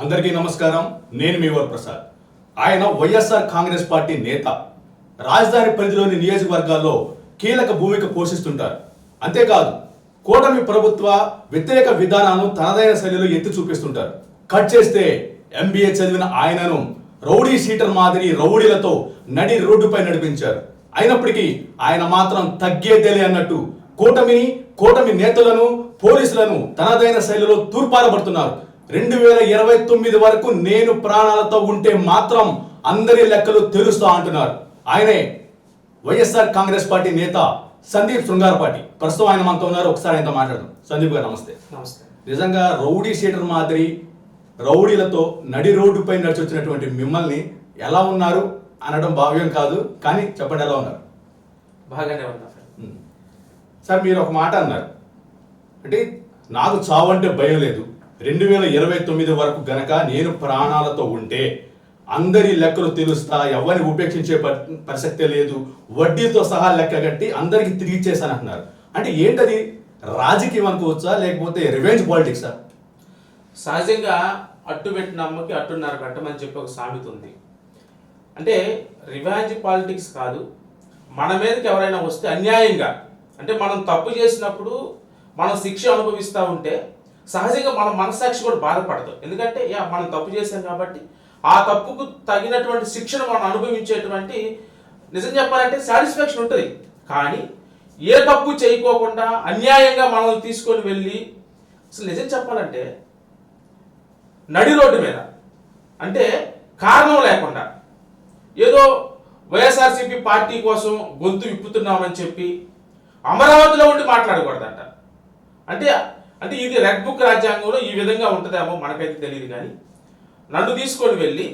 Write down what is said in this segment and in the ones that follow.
అందరికీ నమస్కారం. నేను మీ వరప్రసాద్. ఆయన వైఎస్ఆర్ కాంగ్రెస్ పార్టీ నేత. రాజధాని పరిధిలోని నియోజకవర్గాల్లో కీలక భూమిక పోషిస్తుంటారు. అంతేకాదు కూటమి ప్రభుత్వ వ్యతిరేక విధానాలను తనదైన శైలిలో ఎత్తి చూపిస్తుంటారు. కట్ చేస్తే ఎంబీఏ చదివిన ఆయనను రౌడీ షీటర్ మాదిరి రౌడీలతో నడి రోడ్డుపై నడిపించారు. అయినప్పటికీ ఆయన మాత్రం తగ్గేదేలే అన్నట్టు కూటమి నేతలను పోలీసులను తనదైన శైలిలో తూర్పారబడుతున్నారు. 2029 వరకు నేను ప్రాణాలతో ఉంటే మాత్రం అందరి లెక్కలు తెలుస్తా అంటున్నారు. ఆయనే వైఎస్ఆర్ కాంగ్రెస్ పార్టీ నేత సందీప్ శృంగారపాటి. ప్రస్తుతం ఆయన మనతో ఉన్నారు. ఒకసారి ఆయనతో మాట్లాడదాం. సందీప్ గారు నమస్తే. నమస్తే. నిజంగా రౌడీ షీటర్ మాదిరి రౌడీలతో నడి రోడ్డుపై నడిచి వచ్చినటువంటి మిమ్మల్ని ఎలా ఉన్నారు అనడం భావ్యం కాదు, కానీ చెప్పండి ఎలా ఉన్నారు? బాగానే ఉన్నా సార్. మీరు ఒక మాట అన్నారు, అంటే నాకు చావంటే భయం లేదు, 2029 వరకు గనక నేను ప్రాణాలతో ఉంటే అందరి లెక్కలు తెలుస్తా, ఎవరిని ఉపేక్షించే ప్రసక్తే లేదు, వడ్డీతో సహా లెక్క కట్టి అందరికి తిరిగి ఇచ్చేసానంటున్నారు. అంటే ఏంటది? రాజకీయం అనుకోవచ్చా, లేకపోతే రివెంజ్ పాలిటిక్సా? సహజంగా అట్టు పెట్టిన అమ్మకి అట్టున్నర పెట్టమని చెప్పి ఒక సామెత ఉంది. అంటే రివెంజ్ పాలిటిక్స్ కాదు, మన మీదకి ఎవరైనా వస్తే అన్యాయంగా, అంటే మనం తప్పు చేసినప్పుడు మనం శిక్ష అనుభవిస్తూ ఉంటే సహజంగా మన మనస్సాక్షి కూడా బాధపడదు. ఎందుకంటే మనం తప్పు చేశాం కాబట్టి ఆ తప్పుకు తగినటువంటి శిక్షను మనం అనుభవించేటువంటి, నిజం చెప్పాలంటే సాటిస్ఫాక్షన్ ఉంటుంది. కానీ ఏ తప్పు చేయకోకుండా అన్యాయంగా మనల్ని తీసుకొని వెళ్ళి, అసలు నిజం చెప్పాలంటే నడి రోడ్డు మీద, అంటే కారణం లేకుండా ఏదో వైఎస్ఆర్సీపీ పార్టీ కోసం గొంతు విప్పుతున్నామని చెప్పి అమరావతిలో ఉండి మాట్లాడకూడదంట. అంటే అంటే ఇది రెడ్ బుక్ రాజ్యాంగంలో ఈ విధంగా ఉంటుందేమో మనకైతే తెలియదు. కానీ నన్ను తీసుకొని వెళ్ళి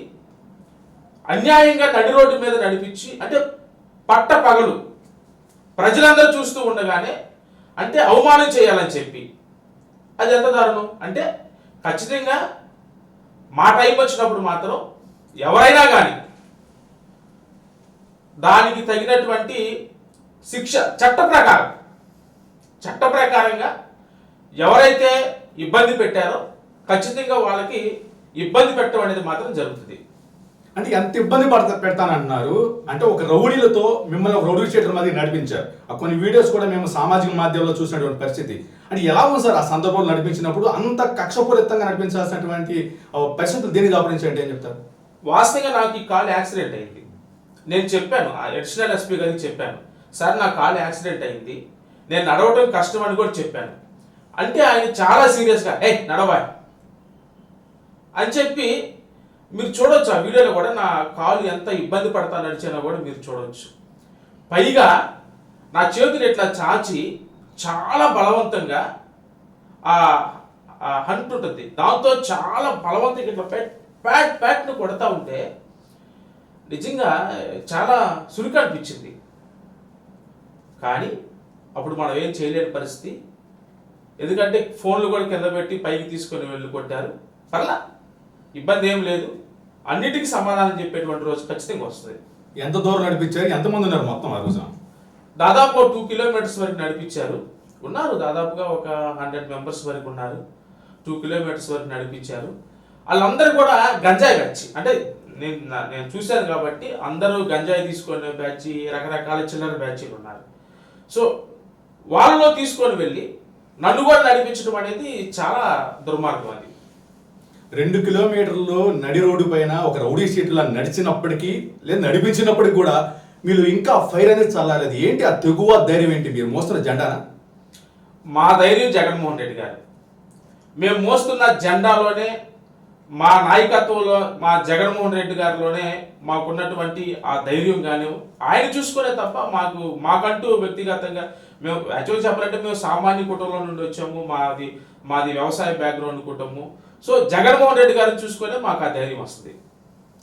అన్యాయంగా నడి రోడ్డు మీద నడిపించి, అంటే పట్ట పగలు ప్రజలందరూ చూస్తూ ఉండగానే అంటే అవమానం చేయాలని చెప్పి, అది ఎంత దారుణం. అంటే ఖచ్చితంగా మా టైం వచ్చినప్పుడు మాత్రం ఎవరైనా కానీ దానికి తగినటువంటి శిక్ష చట్ట ప్రకారంగా ఎవరైతే ఇబ్బంది పెట్టారో ఖచ్చితంగా వాళ్ళకి ఇబ్బంది పెట్టడం అనేది మాత్రం జరుగుతుంది. అంటే ఎంత ఇబ్బంది పెడతానంటున్నారు? అంటే ఒక రౌడీలతో మిమ్మల్ని ఒక రౌడీ షీటర్ మాది నడిపించారు. కొన్ని వీడియోస్ కూడా మేము సామాజిక మాధ్యమంలో చూసినటువంటి పరిస్థితి. అంటే ఎలా ఉంది సార్ ఆ సందర్భంలో నడిపించినప్పుడు అంత కక్షపూరితంగా నడిపించాల్సినటువంటి పరిస్థితులు దేనికి దాపరించాయంటే ఏం చెప్తారు? వాస్తవంగా నాకు ఈ కాల్ యాక్సిడెంట్ అయింది. నేను చెప్పాను, ఆ అడిషనల్ ఎస్పీ గారికి చెప్పాను, సార్ నా కాల్ యాక్సిడెంట్ అయింది, నేను నడవటం కష్టం అని కూడా చెప్పాను. అంటే ఆయన చాలా సీరియస్గా నడవా అని చెప్పి, మీరు చూడొచ్చు ఆ వీడియోలో కూడా నా కాలు ఎంత ఇబ్బంది పడతా నడిచినా కూడా మీరు చూడవచ్చు. పైగా నా చేతులు ఇట్లా చాచి చాలా బలవంతంగా ఆ హంట్ ఉంటుంది, దాంతో చాలా బలవంతంగా ఇట్లా ప్యాట్ను కొడతా ఉంటే నిజంగా చాలా సురుకు అనిపించింది. కానీ అప్పుడు మనం ఏం చేయలేని పరిస్థితి. ఎందుకంటే ఫోన్లు కూడా కింద పెట్టి పైకి తీసుకొని వెళ్ళి కొట్టారు. పర్లా, ఇబ్బంది ఏం లేదు, అన్నిటికీ సమాధానం చెప్పేటువంటి రోజు ఖచ్చితంగా వస్తుంది. ఎంత దూరం నడిపించారు? ఎంతమంది ఉన్నారు మొత్తం ఆ రోజు? దాదాపు 2 కిలోమీటర్స్ వరకు నడిపించారు. ఉన్నారు దాదాపుగా ఒక 100 మెంబర్స్ వరకు ఉన్నారు. 2 కిలోమీటర్స్ వరకు నడిపించారు. వాళ్ళందరూ కూడా గంజాయి బ్యాచ్, అంటే నేను చూశాను కాబట్టి అందరూ గంజాయి తీసుకునే బ్యాచ్, రకరకాల చిల్లర బ్యాచీలు ఉన్నారు. సో వాళ్ళలో తీసుకొని వెళ్ళి నన్ను కూడా నడిపించడం అనేది చాలా దుర్మార్గం. అది 2 కిలోమీటర్లు నడి రోడ్డు పైన ఒక రౌడీ షీట్లా నడిచినప్పటికీ, లేదా నడిపించినప్పటికీ కూడా మీరు ఇంకా ఫైర్ అనేది చల్లాలేదు. ఏంటి ఆ తెగువ ధైర్యం ఏంటి? మీరు మోస్తున్న జెండానా? మా ధైర్యం జగన్మోహన్ రెడ్డి గారు. మేము మోస్తున్న జెండాలోనే, మా నాయకత్వంలో, మా జగన్మోహన్ రెడ్డి గారిలోనే మాకున్నటువంటి ఆ ధైర్యం కానీ ఆయన చూసుకునే తప్ప మాకంటూ వ్యక్తిగతంగా మేము యాక్చువల్గా చెప్పాలంటే మేము సామాన్య కుటుంబం నుండి వచ్చాము. మాది వ్యవసాయ బ్యాక్గ్రౌండ్ కుటుంబం. సో జగన్మోహన్ రెడ్డి గారిని చూసుకునే మాకు ఆ ధైర్యం వస్తుంది.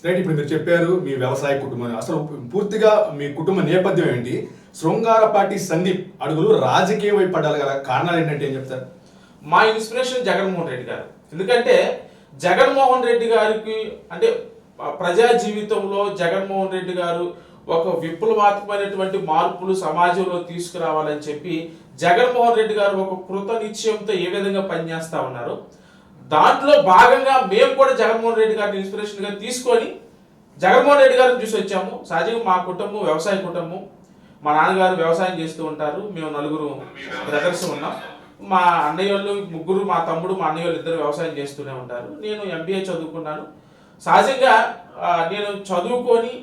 రైట్. ఇప్పుడు మీరు చెప్పారు మీ వ్యవసాయ కుటుంబం, అసలు పూర్తిగా మీ కుటుంబ నేపథ్యం ఏంటి? శృంగారపాటి సందీప్ అడుగులు రాజకీయ వైపు పడ్డాలి గల కారణాలు ఏంటంటే ఏం చెప్తారు? మా ఇన్స్పిరేషన్ జగన్మోహన్ రెడ్డి గారు. ఎందుకంటే జగన్మోహన్ రెడ్డి గారికి, అంటే ప్రజా జీవితంలో జగన్మోహన్ రెడ్డి గారు ఒక విప్లవాత్మకమైనటువంటి మార్పులు సమాజంలో తీసుకురావాలని చెప్పి జగన్మోహన్ రెడ్డి గారు ఒక కృత నిశ్చయంతో ఏ విధంగా పనిచేస్తా ఉన్నారు, దాంట్లో భాగంగా మేము కూడా జగన్మోహన్ రెడ్డి గారిని ఇన్స్పిరేషన్గా తీసుకొని జగన్మోహన్ రెడ్డి గారిని చూసి వచ్చాము. సహజంగా మా కుటుంబం వ్యవసాయ కుటుంబం. మా నాన్నగారు వ్యవసాయం చేస్తూ ఉంటారు. మేము నలుగురు బ్రదర్స్ ఉన్నాం. మా అన్నయ్య వాళ్ళు ముగ్గురు, మా తమ్ముడు, మా అన్నయ్య వాళ్ళు ఇద్దరు వ్యవసాయం చేస్తూనే ఉంటారు. నేను ఎంబీఏ చదువుకున్నాను. సహజంగా నేను చదువుకొని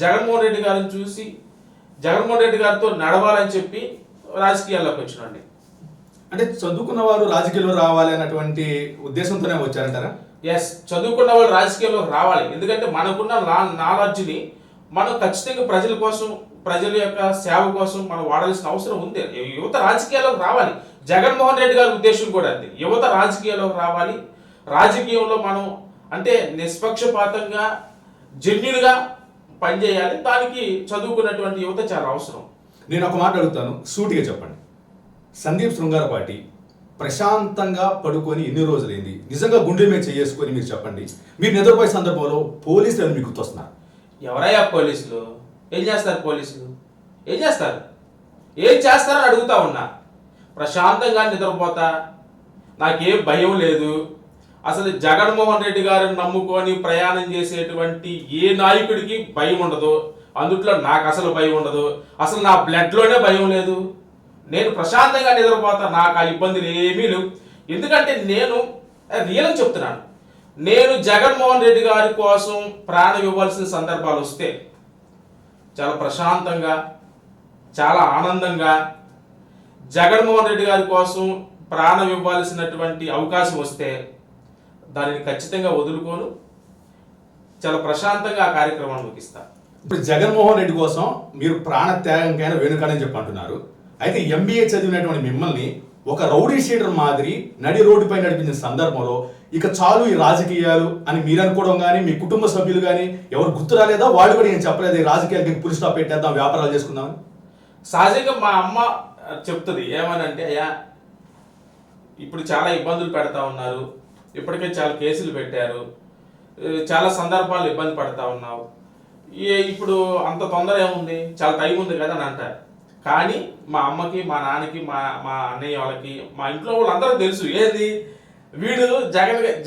జగన్మోహన్ రెడ్డి గారిని చూసి జగన్మోహన్ రెడ్డి గారితో నడవాలని చెప్పి రాజకీయాల్లోకి వచ్చినండి. అంటే చదువుకున్న వారు రాజకీయాల్లో రావాలి అన్నటువంటి ఉద్దేశంతోనే వచ్చారంటారా? ఎస్, చదువుకున్న వాళ్ళు రాజకీయాల్లోకి రావాలి. ఎందుకంటే మనకున్న నాలెడ్జ్ని మనం ఖచ్చితంగా ప్రజల కోసం, ప్రజల యొక్క సేవ కోసం మనం వాడాల్సిన అవసరం ఉంది. యువత రాజకీయాల్లోకి రావాలి. జగన్మోహన్ రెడ్డి గారి ఉద్దేశం కూడా అంతే. యువత రాజకీయాల్లోకి రావాలి. రాజకీయంలో మనం అంటే నిష్పక్షపాతంగా, జెన్యున్గా పనిచేయాలి. దానికి చదువుకున్నటువంటి యువత చాలా అవసరం. నేను ఒక మాట అడుగుతాను, సూటిగా చెప్పండి. సందీప్ శృంగారపాటి ప్రశాంతంగా పడుకొని ఎన్ని రోజులైంది? నిజంగా గుండె మీద చేసుకొని మీరు చెప్పండి. మీరు నిద్రపోయే సందర్భంలో పోలీసులు మీకు గుర్తొస్తున్నారు. ఎవరయ్యా పోలీసులు? ఏం చేస్తారు పోలీసులు? ఏం చేస్తారు? ఏం చేస్తారని అడుగుతా ఉన్నా. ప్రశాంతంగా నిద్రపోతా, నాకేం భయం లేదు. అసలు జగన్మోహన్ రెడ్డి గారిని నమ్ముకొని ప్రయాణం చేసేటువంటి ఏ నాయకుడికి భయం ఉండదు. అందుట్లో నాకు అసలు భయం ఉండదు. అసలు నా బ్లడ్లోనే భయం లేదు. నేను ప్రశాంతంగా నిద్రపోతా. నాకు ఆ ఇబ్బందులు ఏమీ లేవు. ఎందుకంటే నేను రియల్గా చెప్తున్నాను. నేను జగన్మోహన్ రెడ్డి గారి కోసం ప్రాణం ఇవ్వాల్సిన సందర్భాలు వస్తే చాలా ప్రశాంతంగా, చాలా ఆనందంగా, జగన్మోహన్ రెడ్డి గారి కోసం ప్రాణం ఇవ్వాల్సినటువంటి అవకాశం వస్తే దానిని ఖచ్చితంగా వదులుకోను. చాలా ప్రశాంతంగా ఆ కార్యక్రమాన్ని ముగిస్తాను. ఇప్పుడు జగన్మోహన్ రెడ్డి కోసం మీరు ప్రాణ త్యాగంకైనా వెనుకని చెప్పి అంటున్నారు. అయితే ఎంబీఏ చదివినటువంటి మిమ్మల్ని ఒక రౌడీ షీటర్ మాదిరి నడి రోడ్డుపై నడిపించిన సందర్భంలో ఇక చాలు ఈ రాజకీయాలు అని మీరు అనుకోవడం కానీ, మీ కుటుంబ సభ్యులు కానీ ఎవరు గుర్తు రాలేదా? వాళ్ళు కూడా ఏం చెప్పలేదు, ఈ రాజకీయాలకి పులి స్టాప్ పెట్టేద్దాం, వ్యాపారాలు చేసుకుందామని? సహజంగా మా అమ్మ చెప్తుంది ఏమనంటే, అయ్యా ఇప్పుడు చాలా ఇబ్బందులు పెడతా ఉన్నారు, ఇప్పటికే చాలా కేసులు పెట్టారు, చాలా సందర్భాలు ఇబ్బంది పడతా ఉన్నావు, ఇప్పుడు అంత తొందర ఏముంది, చాలా టైం ఉంది కదా అని అంటారు. కానీ మా అమ్మకి, మా నాన్నకి, మా అన్నయ్య వాళ్ళకి, మా ఇంట్లో వాళ్ళందరూ తెలుసు ఏది వీడు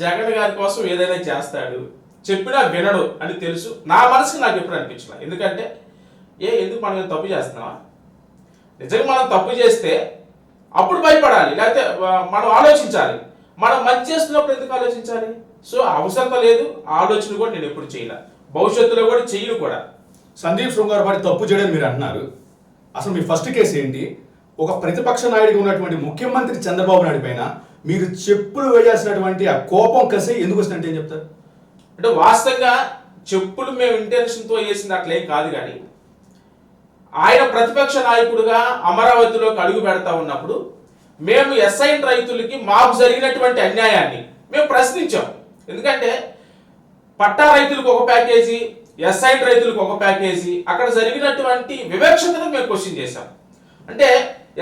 జగన్ గారి కోసం ఏదైనా చేస్తాడు, చెప్పినా వినడు అని తెలుసు. నా మనసుకి నాకు ఎప్పుడు అనిపించలే. ఎందుకంటే ఎందుకు మనం తప్పు చేస్తున్నావా? నిజంగా మనం తప్పు చేస్తే అప్పుడు భయపడాలి, లేకపోతే మనం ఆలోచించాలి. మనం మంచి చేస్తున్నప్పుడు ఎందుకు ఆలోచించాలి? సో అవసరం లేదు, ఆలోచన కూడా నేను ఎప్పుడు చేయలే, భవిష్యత్తులో కూడా చేయను కూడా. సందీప్ శృంగారపాటి తప్పు చేయడం మీరు అంటున్నారు. అసలు మీ ఫస్ట్ కేసు ఏంటి? ఒక ప్రతిపక్ష నాయుడిగా ఉన్నటువంటి ముఖ్యమంత్రి చంద్రబాబు నాయుడు పైన మీరు చెప్పులు వేయాల్సినటువంటి ఆ కోపం కసి ఎందుకు వస్తుందంటే ఏం చెప్తారు? అంటే వాస్తవంగా చెప్పులు మేము ఇంటెన్షన్తో వేసింది అట్లేం కాదు. కానీ ఆయన ప్రతిపక్ష నాయకుడిగా అమరావతిలోకి అడుగు పెడతా ఉన్నప్పుడు మేము ఎస్ఐన్ రైతులకి మాకు జరిగినటువంటి అన్యాయాన్ని మేము ప్రశ్నించాం. ఎందుకంటే పట్టా రైతులకు ఒక ప్యాకేజీ, ఎస్ఐన్ రైతులకు ఒక ప్యాకేజీ, అక్కడ జరిగినటువంటి వివక్షతను మేము క్వశ్చన్ చేశాం. అంటే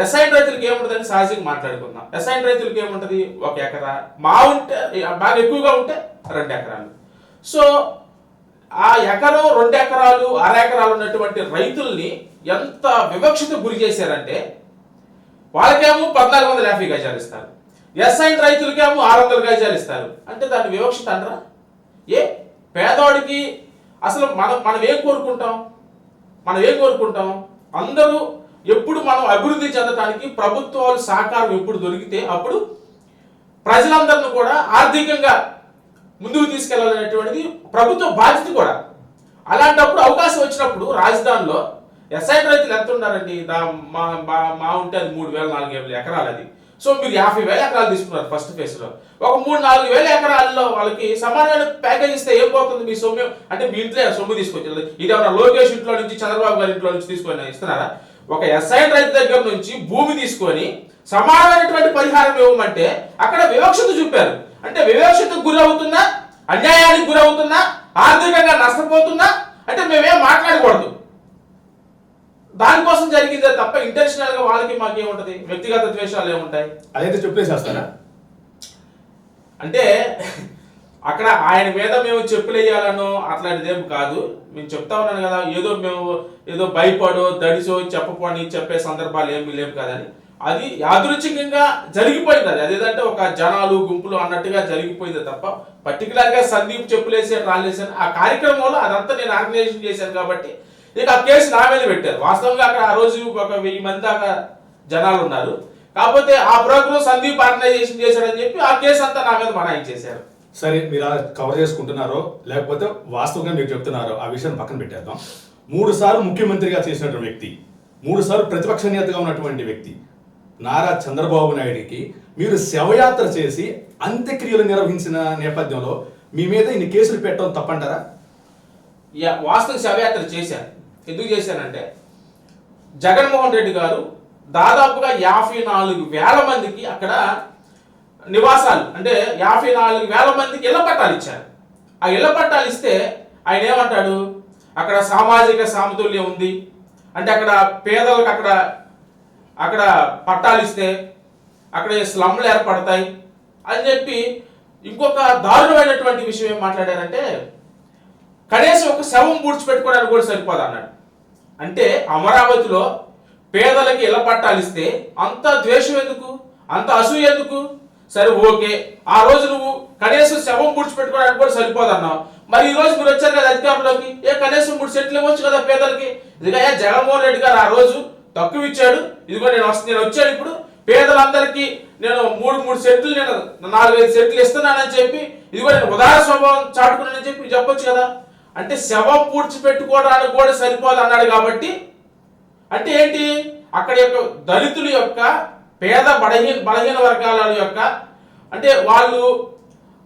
ఎస్ఐన్ రైతులకు ఏముంటుందని సహజంగా మాట్లాడుకుందాం. ఎస్ఐన్ రైతులకు ఏముంటుంది? 1 ఎకరా, మా ఉంటే బాగా ఎక్కువగా ఉంటే 2 ఎకరాలు. సో ఆ ఎకరం, 2 ఎకరాలు, 1/2 ఎకరాలు ఉన్నటువంటి రైతుల్ని ఎంత వివక్షత గురి చేశారంటే, వాళ్ళకేమో 1450 గజాలు ఇస్తారు, ఎస్ఐన్ రైతులకేమో 600 గజాలు ఇస్తారు. అంటే దాన్ని వివక్షత అనరా? పేదవాడికి అసలు మనం ఏం కోరుకుంటాం? అందరూ ఎప్పుడు మనం అభివృద్ధి చెందడానికి ప్రభుత్వాలు సహకారం ఎప్పుడు దొరికితే అప్పుడు ప్రజలందరినీ కూడా ఆర్థికంగా ముందుకు తీసుకెళ్లాలనేటువంటిది ప్రభుత్వ బాధ్యత కూడా. అలాంటప్పుడు అవకాశం వచ్చినప్పుడు రాజధానిలో ఎస్ఐన్ రైతులు ఎంత ఉన్నారండి? మా ఉంటే అది 3,000-4,000 ఎకరాలు. అది సో మీరు 50,000 ఎకరాలు తీసుకున్నారు ఫస్ట్ ఫేజ్లో. ఒక 3-4 ఎకరాల్లో వాళ్ళకి సమానమైన ప్యాకేజ్ ఇస్తే ఏం పోతుంది? మీ సొమ్ము అంటే మీ ఇంట్లో సొమ్ము తీసుకొచ్చారు. ఇది ఏమన్నా లోకేష్ ఇంట్లో నుంచి, చంద్రబాబు గారి ఇంట్లో నుంచి తీసుకొని ఇస్తున్నారా? ఒక ఎస్ఐన్ రైతు దగ్గర నుంచి భూమి తీసుకొని సమానమైనటువంటి పరిహారం ఇవ్వమంటే అక్కడ వివక్షత చూపారు. అంటే వివక్షతకు గురవుతున్నా, అన్యాయానికి గురవుతున్నా, ఆర్థికంగా నష్టపోతున్నా అంటే మేమేం మాట్లాడకూడదు. దానికోసం జరిగిందే తప్ప ఇంటెన్షనల్ గా వాళ్ళకి మాకేముంటది? వ్యక్తిగత ద్వేషాలు ఏముంటాయి? అదైతే చెప్పేసేస్తారా? అంటే అక్కడ ఆయన మీద మేము చెప్పులేయాలనో అట్లాంటిదేం కాదు. మేము చెప్తా ఉన్నాను కదా, మేము ఏదో భయపడో దడిసో చెప్పపోని చెప్పే సందర్భాలు ఏమీ లేవు కదని. అది యాదృచ్ఛికంగా జరిగిపోయింది. అది అదేంటంటే ఒక జనాలు గుంపులు అన్నట్టుగా జరిగిపోయింది తప్ప పర్టికులర్గా సందీప్ చెప్పులేసాడు రాలేసాను ఆ కార్యక్రమంలో అదంతా నేను ఆర్గనైజేషన్ చేశాను కాబట్టి ఇక ఆ కేసు నా మీద పెట్టారు. వాస్తవంగా అక్కడ ఆ రోజు ఒక 1000 మంది దాకా జనాలు ఉన్నారు. కాకపోతే ఆ ప్రోగ్రామ్ సందీప్ ఆర్గనైజేషన్ చేశాడని చెప్పి ఆ కేసు అంతా నా మీద బనాయించేశారు. సరే, మీరు అలా కవర్ చేసుకుంటున్నారో లేకపోతే వాస్తవంగా మీరు చెప్తున్నారో ఆ విషయాన్ని పక్కన పెట్టేద్దాం. 3 సార్లు ముఖ్యమంత్రిగా చేసినటువంటి వ్యక్తి, 3 సార్లు ప్రతిపక్ష నేతగా ఉన్నటువంటి వ్యక్తి నారా చంద్రబాబు నాయుడికి మీరు శవయాత్ర చేసి అంత్యక్రియలు నిర్వహించిన నేపథ్యంలో మీ మీద ఇన్ని కేసులు పెట్టడం తప్పంటారా? వాస్తవ శవయాత్ర చేశాను. ఎందుకు చేశానంటే జగన్మోహన్ రెడ్డి గారు దాదాపుగా 54,000 మందికి అక్కడ నివాసాలు అంటే 54,000 మందికి ఇళ్ల పట్టాలు ఇచ్చారు. ఆ ఇళ్ల పట్టాలు ఇస్తే ఆయన ఏమంటాడు, అక్కడ సామాజిక సమతుల్యం ఉంది అంటే అక్కడ పేదలకు అక్కడ పట్టాలు ఇస్తే అక్కడ స్లమ్లు ఏర్పడతాయి అని చెప్పి ఇంకొక దారుణమైనటువంటి విషయం ఏం మాట్లాడారంటే కనీసం ఒక శవం పూడ్చిపెట్టుకోవడానికి కూడా సరిపోదు అన్నాడు. అంటే అమరావతిలో పేదలకి ఇళ్ల పట్టాలు ఇస్తే అంత ద్వేషం ఎందుకు, అంత అసూయ ఎందుకు? సరే ఓకే, ఆ రోజు నువ్వు కనీసం శవం పూడ్చిపెట్టుకోవడానికి కూడా సరిపోదు అన్నావు. మరి ఈ రోజు మీరు వచ్చారు కదా అధికారంలోకి, కనీసం 3 సెంట్లు ఇవ్వచ్చు కదా పేదలకి. ఇదిగా జగన్మోహన్ రెడ్డి గారు ఆ రోజు తక్కువ ఇచ్చాడు, ఇదిగో నేను వచ్చాను ఇప్పుడు పేదలందరికీ నేను 3 సెంట్లు నేను 4-5 సెంట్లు ఇస్తున్నానని చెప్పి ఇదిగో నేను ఉదార స్వభావం చాటుకున్నానని చెప్పి చెప్పొచ్చు కదా. అంటే శవం పూడ్చిపెట్టుకోవడానికి కూడా సరిపోదు అన్నాడు. కాబట్టి అంటే ఏంటి, అక్కడ యొక్క దళితుల యొక్క పేద బలహీన వర్గాల యొక్క అంటే వాళ్ళు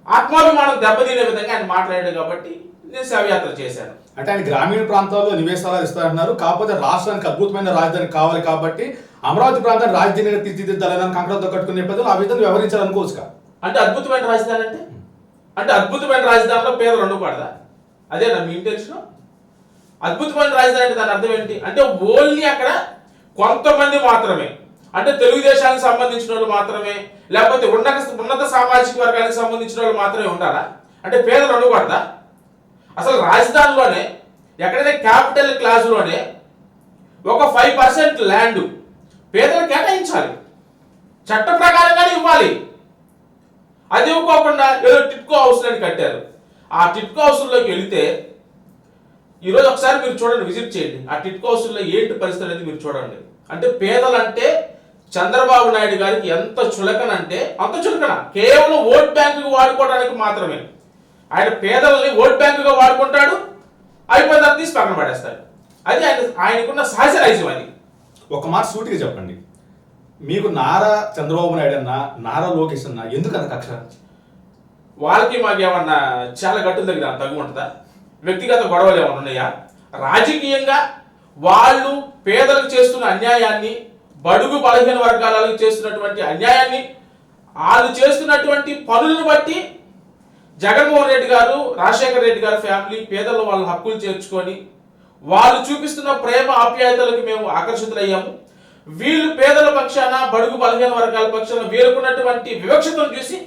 ఆత్మాభిమానం దెబ్బతినే విధంగా ఆయన మాట్లాడాడు. కాబట్టి నేను శవయాత్ర చేశాను. అంటే ఆయన గ్రామీణ ప్రాంతాల్లో నివేశాలు ఇస్తారంటున్నారు. కాకపోతే రాష్ట్రానికి అద్భుతమైన రాజధాని కావాలి కాబట్టి అమరావతి ప్రాంతాన్ని రాజధానిగా తీర్చిదిద్దాలని కంకణంతో కట్టుకునే నేపథ్యంలో ఆ విధంగా వ్యవహరించాలనుకోవచ్చు. అంటే అద్భుతమైన రాజధాని అంటే అద్భుతమైన రాజధానిలో పేదలు ఉండకూడదా? అదేనా మీ ఇంటెన్షన్? అద్భుతమైన రాజధాని అంటే దాని అర్థం ఏంటి అంటే ఓన్లీ అక్కడ కొంతమంది మాత్రమే అంటే తెలుగుదేశానికి సంబంధించిన వాళ్ళు మాత్రమే లేకపోతే ఉన్నత సామాజిక వర్గానికి సంబంధించిన వాళ్ళు మాత్రమే ఉంటారా? అంటే పేదలు ఉండకూడదా? అసలు రాజధానిలోనే ఎక్కడైనా క్యాపిటల్ క్లాసులోనే ఒక 5% ల్యాండ్ పేదలకు కేటాయించాలి, చట్ట ప్రకారంగానే ఇవ్వాలి. అది ఇవ్వకోకుండా ఏదో టిట్కో హౌస్ అని కట్టారు. ఆ టిట్కో హౌస్లోకి వెళితే ఈరోజు ఒకసారి మీరు చూడండి, విజిట్ చేయండి. ఆ టిట్కో హౌస్లో ఏంటి పరిస్థితి అనేది మీరు చూడండి. అంటే పేదలంటే చంద్రబాబు నాయుడు గారికి ఎంత చులకన అంటే అంత చులకన. కేవలం ఓట్ బ్యాంకుగా వాడుకోవడానికి మాత్రమే. ఆయన పేదలని ఓట్ బ్యాంకుగా వాడుకుంటాడు, అయిపోయిన తర్వాత తీసి పక్కన పడేస్తాడు. అది ఆయనకున్న సహజ నైజం. అది ఒక మాట సూటిగా చెప్పండి, మీకు నారా చంద్రబాబు నాయుడు అన్న నారా లోకేష్ అన్న ఎందుకన్నా కక్ష? వాళ్ళకి మాకు ఏమన్నా చాలా గట్టుల దగ్గర తగ్గు ఉంటుందా? వ్యక్తిగత గొడవలు ఏమన్నా ఉన్నాయా? రాజకీయంగా వాళ్ళు పేదలకు చేస్తున్న అన్యాయాన్ని, బడుగు బలహీన వర్గాలకు చేస్తున్నటువంటి అన్యాయాన్ని, వాళ్ళు చేస్తున్నటువంటి పనులను బట్టి జగన్మోహన్ రెడ్డి గారు, రాజశేఖర రెడ్డి గారి ఫ్యామిలీ పేదలు వాళ్ళ హక్కులు చేర్చుకొని వాళ్ళు చూపిస్తున్న ప్రేమ ఆప్యాయతలకు మేము ఆకర్షితులయ్యాము. వీళ్ళు పేదల పక్షాన, బడుగు బలహీన వర్గాల పక్షాన వీళ్ళకున్నటువంటి వివక్షతను చూసి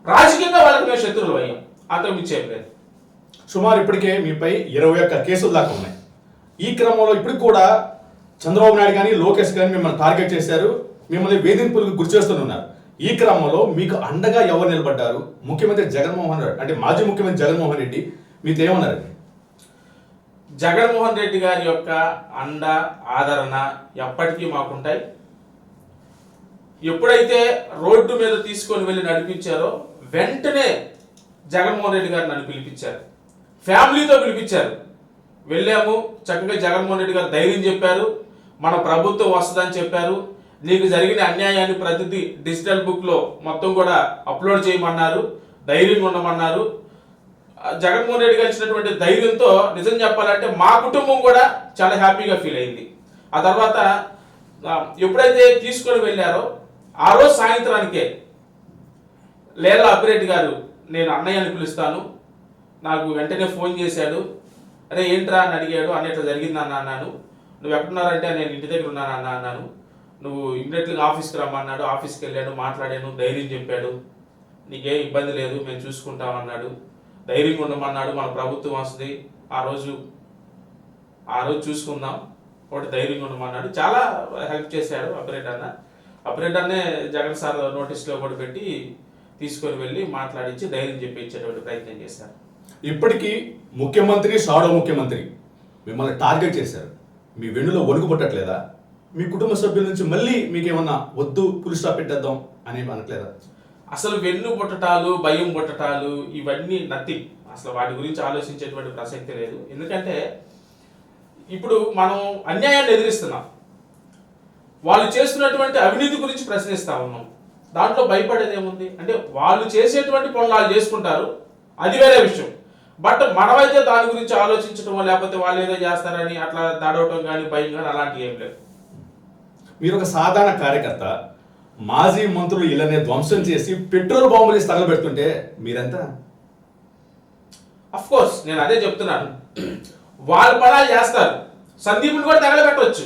రాజకీయంగా వాళ్ళకి మేము శత్రువులు అయ్యాం. అంతకు మించేం లేదు. సుమారు ఇప్పటికే మీపై 21 కేసులు దాకా ఉన్నాయి. ఈ క్రమంలో ఇప్పటికి కూడా చంద్రబాబు నాయుడు కానీ లోకేష్ కానీ మిమ్మల్ని టార్గెట్ చేశారు, మిమ్మల్ని వేధింపులకు గురి చేస్తున్నారు. ఈ క్రమంలో మీకు అండగా ఎవరు నిలబడ్డారు? ముఖ్యమంత్రి జగన్మోహన్ రెడ్డి అంటే మాజీ ముఖ్యమంత్రి జగన్మోహన్ రెడ్డి మీతో ఏమన్నారు? జగన్మోహన్ రెడ్డి గారి యొక్క అండ ఆదరణ ఎప్పటికీ మాకుంటాయి. ఎప్పుడైతే రోడ్డు మీద తీసుకొని వెళ్ళి నడిపించారో వెంటనే జగన్మోహన్ రెడ్డి గారు నన్ను పిలిపించారు, ఫ్యామిలీతో పిలిపించారు. వెళ్ళాము, చక్కగా జగన్మోహన్ రెడ్డి గారు ధైర్యం చెప్పారు, మన ప్రభుత్వం వస్తుందని చెప్పారు. నీకు జరిగిన అన్యాయాన్ని ప్రతిదీ డిజిటల్ బుక్లో మొత్తం కూడా అప్లోడ్ చేయమన్నారు, ధైర్యంగా ఉండమన్నారు. జగన్మోహన్ రెడ్డి గారు ఇచ్చినటువంటి ధైర్యంతో నిజం చెప్పాలంటే మా కుటుంబం కూడా చాలా హ్యాపీగా ఫీల్ అయింది. ఆ తర్వాత ఎప్పుడైతే తీసుకొని వెళ్ళారో ఆ రోజు సాయంత్రానికే లేళ్ల అప్పిరెడ్డి గారు నేను అన్నయ్య అని పిలుస్తాను, నాకు వెంటనే ఫోన్ చేశాడు. అరే ఏంట్రా అని అడిగాడు. అన్నట్లు జరిగింది అన్న అన్నాను. నువ్వు ఎక్కడున్నారంటే నేను ఇంటి దగ్గర ఉన్నాను అన్న అన్నాను. నువ్వు ఇమ్మీడియట్గా ఆఫీస్కి రమ్మన్నాడు. ఆఫీస్కి వెళ్ళాడు, మాట్లాడాను, ధైర్యం చెప్పాడు. నీకేం ఇబ్బంది లేదు, మేము చూసుకుంటామన్నాడు. ధైర్యంగా ఉండమన్నాడు, మన ప్రభుత్వం వస్తుంది, ఆ రోజు చూసుకుందాం, ఒకటి ధైర్యంగా ఉండమన్నాడు. చాలా హెల్ప్ చేశాడు అప్పిరెడ్డి అన్న. అప్పుడేంటనే జగన్ సార్ నోటీస్లో కూడా పెట్టి తీసుకొని వెళ్ళి మాట్లాడించి ధైర్యం చెప్పించేటువంటి ప్రయత్నం చేశారు. ఇప్పటికీ ముఖ్యమంత్రి షాడో ముఖ్యమంత్రి మిమ్మల్ని టార్గెట్ చేశారు. మీ వెన్నులో వణుకు పుట్టట్లేదా? మీ కుటుంబ సభ్యుల నుంచి మళ్ళీ మీకేమన్నా వద్దు పులి స్టాప్ పెట్టేద్దాం అని అనట్లేదా? అసలు వెన్ను పుట్టటాలు, భయం పుట్టటాలు ఇవన్నీ నథింగ్. అసలు వాటి గురించి ఆలోచించేటువంటి ప్రసక్తి లేదు. ఎందుకంటే ఇప్పుడు మనం అన్యాయాన్ని ఎదిరిస్తున్నాం, వాళ్ళు చేస్తున్నటువంటి అవినీతి గురించి ప్రశ్నిస్తా ఉన్నాం. దాంట్లో భయపడేది ఏముంది? అంటే వాళ్ళు చేసేటువంటి పనులు వాళ్ళు చేసుకుంటారు, అది వేరే విషయం. బట్ మనమైతే దాని గురించి ఆలోచించడం లేకపోతే వాళ్ళు ఏదో చేస్తారని అట్లా దాడవటం కానీ భయం కానీ అలాంటివి ఏం లేవు. మీరు ఒక సాధారణ కార్యకర్త, మాజీ మంత్రులు ఇళ్ళనే ధ్వంసం చేసి పెట్రోల్ బాంబులు వేసి తగలబెడుతుంటే మీరెంత? అఫ్ కోర్స్ నేను అదే చెప్తున్నాను, వాళ్ళు పడాలు చేస్తారు, సందీపుని కూడా తగలబెట్టవచ్చు,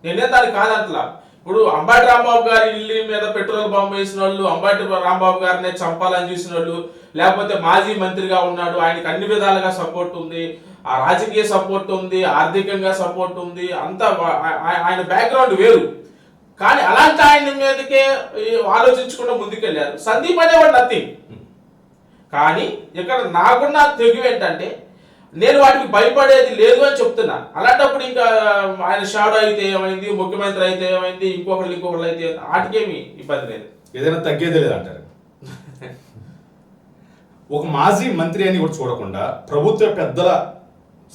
నేనే దానికి కాదంటలా. ఇప్పుడు అంబటి రాంబాబు గారి ఇల్లు మీద పెట్రోల్ బాంబు వేసిన వాళ్ళు, అంబటి రాంబాబు గారిని చంపాలని చూసిన వాళ్ళు, లేకపోతే మాజీ మంత్రిగా ఉన్నాడు, ఆయనకి అన్ని విధాలుగా సపోర్ట్ ఉంది, ఆ రాజకీయ సపోర్ట్ ఉంది, ఆర్థికంగా సపోర్ట్ ఉంది, అంతా ఆయన బ్యాక్గ్రౌండ్ వేరు. కానీ అలాంటి ఆయన మీదకే ఆలోచించకుండా ముందుకెళ్ళారు. సందీప్ అనేవాడు నథింగ్. కానీ ఇక్కడ నాకున్న తెగువ ఏంటంటే నేను వాటికి భయపడేది లేదు అని చెప్తున్నా. అలాంటప్పుడు ఇంకా ఆయన షాడో అయితే ఏమైంది, ముఖ్యమంత్రి అయితే ఏమైంది, ఇంకొకళ్ళు అయితే వాటికేమి ఇబ్బంది లేదు, ఏదైనా తగ్గేదే లేదంటారు. ఒక మాజీ మంత్రి అని కూడా చూడకుండా ప్రభుత్వ పెద్దల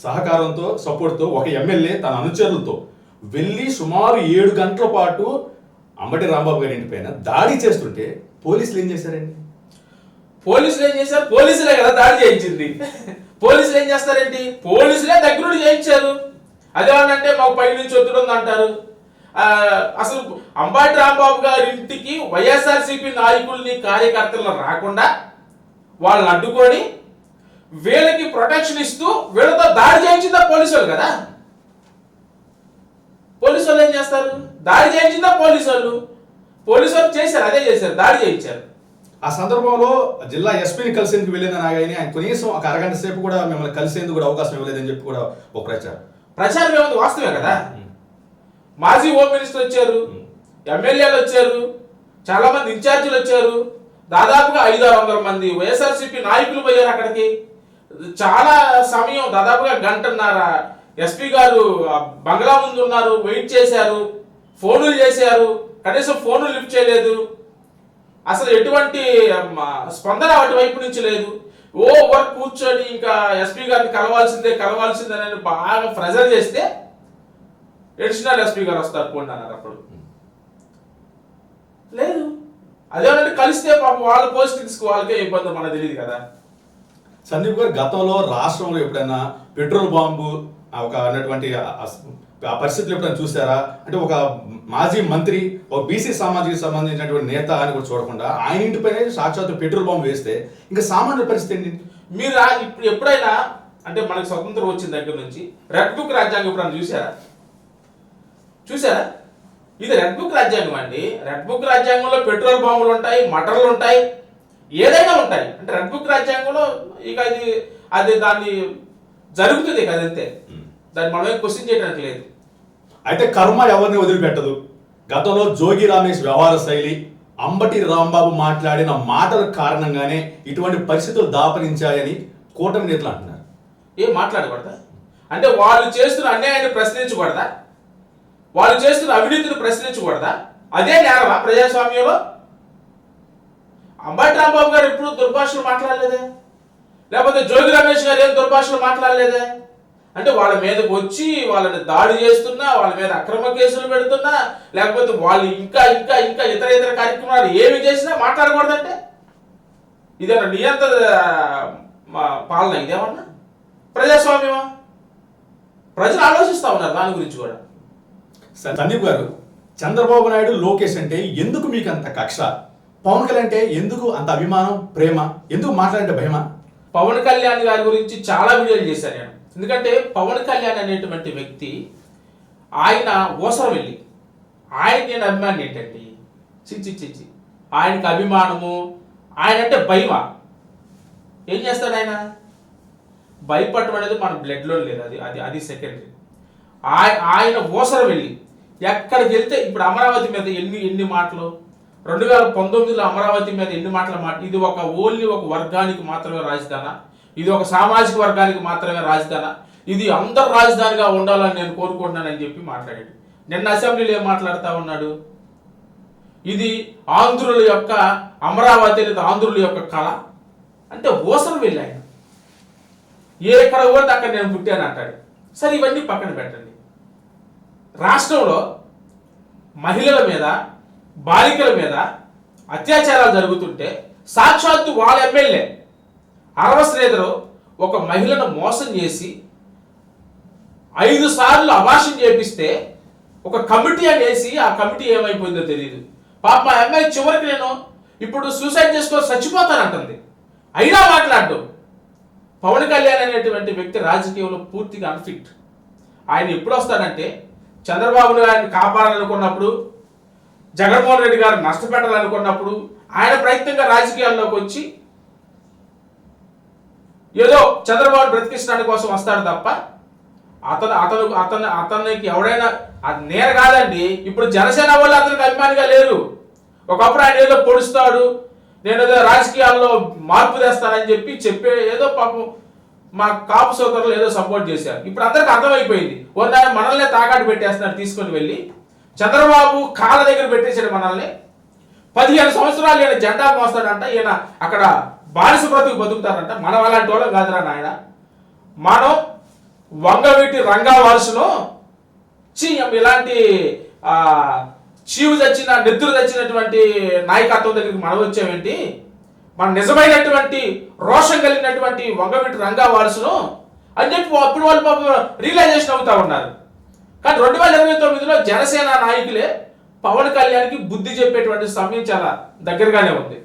సహకారంతో సపోర్ట్తో ఒక ఎమ్మెల్యే తన అనుచరులతో వెళ్ళి సుమారు 7 గంటల పాటు అంబటి రాంబాబు గారి ఇంటి పైన దాడి చేస్తుంటే పోలీసులు ఏం చేశారండి? పోలీసులు ఏం చేశారు? పోలీసులే కదా దాడి చేయించింది. పోలీసులు ఏం చేస్తారేంటి? పోలీసులే దగ్గరుండి చేయించారు. అదేమనంటే మాకు పై నుంచి ఒత్తిడి ఉంది అంటారు. అసలు అంబటి రాంబాబు గారి ఇంటికి వైఎస్ఆర్సీపీ నాయకుల్ని కార్యకర్తలను రాకుండా వాళ్ళని అడ్డుకొని వీళ్ళకి ప్రొటెక్షన్ ఇస్తూ వీళ్ళతో దాడి చేయించిందా పోలీసు వాళ్ళు కదా. పోలీసు వాళ్ళు ఏం చేస్తారు? దాడి చేయించిందా పోలీసు వాళ్ళు చేశారు, అదే చేశారు, దాడి చేయించారు. ఆ సందర్భంలో జిల్లా ఎస్పీని కలిసేందుకు వెళ్ళిన నాగయ్యని ఆయన కనీసం ఒక అరగంట సేపు కూడా మిమ్మల్ని కలిసేందుకు కూడా అవకాశం ఇవ్వలేదని చెప్పి కూడా ఒక ప్రచారం ఏముంది? వాస్తవే కదా. మాజీ హోమ్ మినిస్టర్ వచ్చారు, ఎమ్మెల్యేలు వచ్చారు, చాలా మంది ఇన్ఛార్జీలు వచ్చారు, దాదాపుగా 500-600 మంది వైఎస్ఆర్సీపీ నాయకులు పోయారు అక్కడికి. చాలా సమయం, దాదాపుగా 1.5 గంటన్నర ఎస్పీ గారు బంగ్లా ముందు ఉన్నారు, వెయిట్ చేశారు, ఫోన్లు చేశారు, కనీసం ఫోన్లు లిఫ్ట్ చేయలేదు. అసలు ఎటువంటి స్పందన వాటి వైపు నుంచి లేదు. వర్క్ కూర్చొని ఇంకా ఎస్పీ గారిని కలవాల్సిందే అని బాగా ప్రెజర్ చేస్తే అడిషనల్ ఎస్పీ గారు వస్తారు పోండి అన్నారు. అప్పుడు లేదు, అదేమంటే కలిస్తే పాపం వాళ్ళ పోస్టింగ్స్కి వాళ్ళకే ఇబ్బంది, మనకు తెలియదు కదా. సందీప్ గారు గతంలో రాష్ట్రంలో ఎప్పుడైనా పెట్రోల్ బాంబు ఒక అన్నటువంటి ఆ పరిస్థితులు ఎప్పుడైనా చూసారా? అంటే ఒక మాజీ మంత్రి, ఒక బీసీ సామాజిక సంబంధించినటువంటి నేత అని కూడా చూడకుండా ఆయన ఇంటిపైన సాక్షాత్ పెట్రోల్ బాంబు వేస్తే ఇంకా సామాన్య పరిస్థితి ఏంటి? మీరు ఇప్పుడు ఎప్పుడైనా అంటే మనకు స్వతంత్రం వచ్చిన దగ్గర నుంచి రెడ్ బుక్ రాజ్యాంగం ఎప్పుడైనా చూసారా? ఇది రెడ్ బుక్ రాజ్యాంగం అండి. రెడ్ బుక్ రాజ్యాంగంలో పెట్రోల్ బాంబులు ఉంటాయి, మటర్లు ఉంటాయి, ఏదైనా ఉంటాయి. అంటే రెడ్ బుక్ రాజ్యాంగంలో ఇక అది దాన్ని జరుగుతుంది కదంతే, దాన్ని మనమే క్వశ్చన్ చేయడానికి లేదు. అయితే కర్మ ఎవరిని వదిలిపెట్టదు. గతంలో జోగి రమేష్ వ్యవహార శైలి, అంబటి రాంబాబు మాట్లాడిన మాటల కారణంగానే ఇటువంటి పరిస్థితులు దాపరించాయని కూటమి నేతలు అంటున్నారు. ఏం మాట్లాడకూడదా? అంటే వాళ్ళు చేస్తున్న అన్యాయాన్ని ప్రశ్నించకూడదా? వాళ్ళు చేస్తున్న అవినీతిని ప్రశ్నించకూడదా? అదే నేరమా ప్రజాస్వామ్యంలో? అంబటి రాంబాబు గారు ఎప్పుడు దుర్భాషలు మాట్లాడలేదే, లేకపోతే జోగి రమేష్ గారు ఏం దుర్భాషలు మాట్లాడలేదే. అంటే వాళ్ళ మీదకి వచ్చి వాళ్ళని దాడి చేస్తున్నా, వాళ్ళ మీద అక్రమ కేసులు పెడుతున్నా, లేకపోతే వాళ్ళు ఇంకా ఇంకా ఇంకా ఇతర కార్యక్రమాలు ఏమి చేసినా మాట్లాడకూడదంటే ఇదేనా నియంత్రణ పాలన? ఇదేమన్నా ప్రజాస్వామ్యమా? ప్రజలు ఆలోచిస్తా ఉన్నారు దాని గురించి కూడా. సందీప్ గారు, చంద్రబాబు నాయుడు, లోకేష్ అంటే ఎందుకు మీకు అంత కక్ష? పవన్ కళ్యాణ్ అంటే ఎందుకు అంత అభిమానం, ప్రేమ? ఎందుకు మాట్లాడే భయమా? పవన్ కళ్యాణ్ గారి గురించి చాలా వీడియోలు చేశాను నేను. ఎందుకంటే పవన్ కళ్యాణ్ అనేటువంటి వ్యక్తి, ఆయన ఓసరం వెళ్ళి ఆయనకి నేను అభిమానం ఏంటండి? చిచ్చి ఆయనకి అభిమానము, ఆయన అంటే భయమా? ఏం చేస్తాడు ఆయన? భయపడటం అనేది మన బ్లడ్లో లేదు, అది సెకండరీ. ఆయన ఓసరం వెళ్ళి ఎక్కడికి వెళ్తే ఇప్పుడు అమరావతి మీద ఎన్ని మాటలు, 2019లో అమరావతి మీద ఎన్ని మాటలు ఇది ఓన్లీ ఒక వర్గానికి మాత్రమే రాజధానా, ఇది ఒక సామాజిక వర్గానికి మాత్రమే రాజధానా, ఇది అందరు రాజధానిగా ఉండాలని నేను కోరుకుంటున్నానని చెప్పి మాట్లాడాడు. నిన్న అసెంబ్లీలో ఏం మాట్లాడుతూ ఉన్నాడు, ఇది ఆంధ్రుల యొక్క అమరావతి అనేది ఆంధ్రుల యొక్క కళ అంటే ఓసలు వెళ్ళి ఆయన ఎక్కడ పోతే అక్కడ నేను పుట్టాను అంటాడు. సరే ఇవన్నీ పక్కన పెట్టండి. రాష్ట్రంలో మహిళల మీద బాలికల మీద అత్యాచారాలు జరుగుతుంటే సాక్షాత్తు వాళ్ళ ఎమ్మెల్యే అరవ శ్రీధర్ ఒక మహిళను మోసం చేసి 5 సార్లు అభాషణ చేపిస్తే ఒక కమిటీ అనేసి ఆ కమిటీ ఏమైపోయిందో తెలియదు. పాప మా అమ్మాయి చివరికి నేను ఇప్పుడు సూసైడ్ చేసుకొని చచ్చిపోతానంటుంది. అయినా మాట్లాడు. పవన్ కళ్యాణ్ అనేటువంటి వ్యక్తి రాజకీయంలో పూర్తిగా అన్ఫిట్. ఆయన ఎప్పుడు వస్తాడంటే చంద్రబాబు గారిని కాపాడాలనుకున్నప్పుడు, జగన్మోహన్ రెడ్డి గారు నష్టపెట్టాలనుకున్నప్పుడు ఆయన ప్రయత్నంగా రాజకీయాల్లోకి వచ్చి ఏదో చంద్రబాబు బ్రతికించడానికి కోసం వస్తాడు తప్ప అతనికి ఎవడైనా అది నేర కాదండి. ఇప్పుడు జనసేన వాళ్ళు అతనికి అభిమానిగా లేరు. ఒకప్పుడు ఆయన ఏదో పొడుస్తాడు, నేను ఏదో రాజకీయాల్లో మార్పు తెస్తానని చెప్పే ఏదో పాపం మా కాపు సోదరులు ఏదో సపోర్ట్ చేశారు. ఇప్పుడు అందరికి అర్థమైపోయింది, ఆయన మనల్ని తాకాటు పెట్టేస్తున్నారు. తీసుకొని వెళ్ళి చంద్రబాబు కాళ్ళ దగ్గర పెట్టేశాడు మనల్ని. 15 సంవత్సరాలు ఈయన జెండా మోస్తాడంట, ఈయన అక్కడ బానిస బ్రతుకు బతుకుతారంట. మనం అలాంటి వాళ్ళం కాదురా నాయన. మనం వంగవీటి రంగా వారసును ఇలాంటి చీవు చచ్చిన నెత్తురు చచ్చినటువంటి నాయకత్వం దగ్గరికి మనం వచ్చామేంటి? మన నిజమైనటువంటి రోషం కలిగినటువంటి వంగవీటి రంగా వారసును అని చెప్పి అప్పుడు వాళ్ళు పాపం రియలైజేషన్ అవుతా ఉన్నారు. కానీ 2029లో జనసేన నాయకులే పవన్ కళ్యాణ్కి బుద్ధి చెప్పేటువంటి సమయం చాలా దగ్గరగానే ఉంది.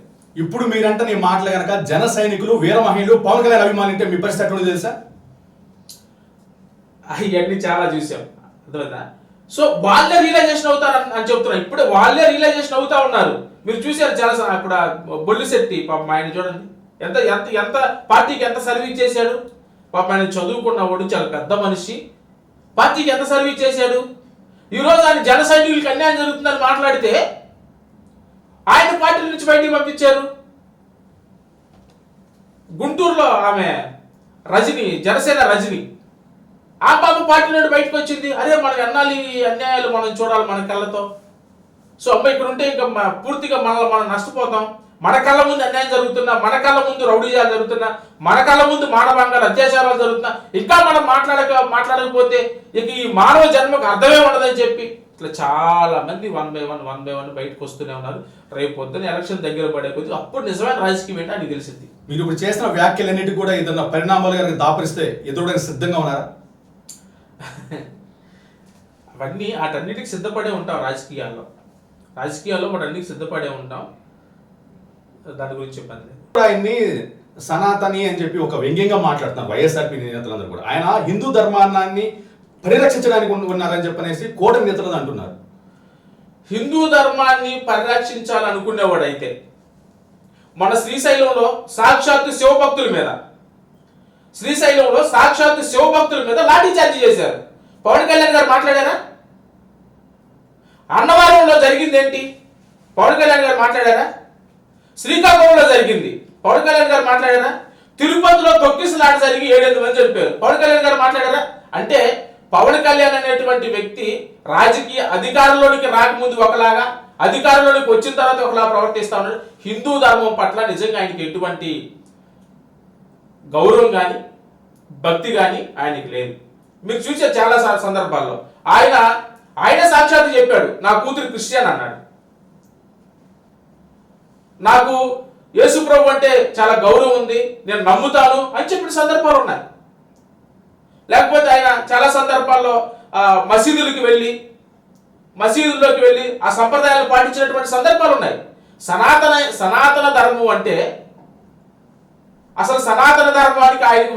ఇప్పుడు మీరంటే నీ మాటలు కనుక జన సైనికులు వీర మహిళలు పవన్ కళ్యాణ్ అభిమానింటే మీ పరిస్థితి ఎట్లా తెలుసా? ఇవన్నీ చాలా చూసాం, అర్థమైందా? సో వాళ్ళే రియలైజేషన్ అవుతారు అని చెప్తున్నారు. ఇప్పుడు వాళ్ళే రియలైజేషన్ అవుతా ఉన్నారు. మీరు చూసారు చాలా ఇప్పుడు బొల్లిశెట్టి పాపం ఆయన చూడండి ఎంత ఎంత ఎంత పార్టీకి ఎంత సర్వీస్ చేశాడు. పాపం ఆయన చదువుకున్నవాడు, చాలా పెద్ద మనిషి, పార్టీకి ఎంత సర్వీస్ చేశాడు. ఈరోజు ఆయన జన సైనికులకి అన్యాయం జరుగుతుందని మాట్లాడితే ఆయన పార్టీ నుంచి బయటికి పంపించారు. గుంటూరులో ఆమె రజని, జనసేన రజని, ఆ పాప పార్టీ నుండి బయటకు వచ్చింది. అరే మనం ఎన్నాలి అన్యాయాలు మనం చూడాలి మన కళ్ళతో. సో అమ్మ ఇక్కడ ఉంటే ఇంకా పూర్తిగా మనం నష్టపోతాం. మన కళ్ళ ముందు అన్యాయం జరుగుతున్నా, మన కళ్ళ ముందు రౌడీజాలు జరుగుతున్నా, మన కళ్ళ ముందు మానభంగాలు అత్యాచారాలు జరుగుతున్నా, ఇంకా మనం మాట్లాడకపోతే ఇక ఈ మానవ జన్మకు అర్థమే ఉండదని చెప్పి ఇట్లా చాలా మంది వన్ బై వన్ బయటకు వస్తూనే ఉన్నారు. రేపు పొద్దున ఎలక్షన్ దగ్గర పడే కొద్ది అప్పుడు నిజమైన రాజకీయం ఏంటో అని తెలిసింది. మీరు ఇప్పుడు చేసిన వ్యాఖ్యలన్నిటికీ కూడా ఏదన్నా పరిణామాలు కనుక దాపరిస్తే ఎదురుడానికి సిద్ధంగా ఉన్నారా? అవన్నీ వాటన్నిటికి సిద్ధపడే ఉంటాం. రాజకీయాల్లో వాటన్నిటికి సిద్ధపడే ఉంటాం. దాని గురించి చెప్పండి. ఆయన్ని సనాతని అని చెప్పి ఒక వ్యంగ్యంగా మాట్లాడుతున్నారు వైఎస్ఆర్పీ నేతలందరూ కూడా. ఆయన హిందూ ధర్మాన్ని పరిరక్షించడానికి ఉన్నారని చెప్పనేసి కూటమి నేతలు అంటున్నారు. హిందూ ధర్మాన్ని పరిరక్షించాలనుకునేవాడైతే మన శ్రీశైలంలో సాక్షాత్తు శివభక్తుల మీద లాఠీ చార్జీ చేశారు. పవన్ కళ్యాణ్ గారు మాట్లాడారా? అన్నవరంలో జరిగింది ఏంటి? పవన్ కళ్యాణ్ గారు మాట్లాడారా? శ్రీకాకుళంలో జరిగింది, పవన్ కళ్యాణ్ గారు మాట్లాడారా? తిరుపతిలో తొక్కిసలాట జరిగి 7-8 మంది చనిపోయారు, పవన్ కళ్యాణ్ గారు మాట్లాడారా? అంటే పవన్ కళ్యాణ్ అనేటువంటి వ్యక్తి రాజకీయ అధికారంలోనికి రాకముందు ఒకలాగా, అధికారంలోనికి వచ్చిన తర్వాత ఒకలా ప్రవర్తిస్తా ఉన్నాడు. హిందూ ధర్మం పట్ల నిజంగా ఆయనకి ఎటువంటి గౌరవం కానీ భక్తి కానీ ఆయనకి లేదు. మీరు చూసే చాలా సందర్భాల్లో ఆయన సాక్షాత్తు చెప్పాడు, నా కూతురు క్రిస్టియన్ అన్నాడు, నాకు యేసు ప్రభు అంటే చాలా గౌరవం ఉంది, నేను నమ్ముతాను అని చెప్పిన సందర్భాలు ఉన్నాయి. లేకపోతే ఆయన చాలా సందర్భాల్లో మసీదుల్లోకి వెళ్ళి ఆ సంప్రదాయాలు పాటించినటువంటి సందర్భాలు ఉన్నాయి. సనాతన ధర్మం అంటే అసలు సనాతన ధర్మానికి ఆయనకి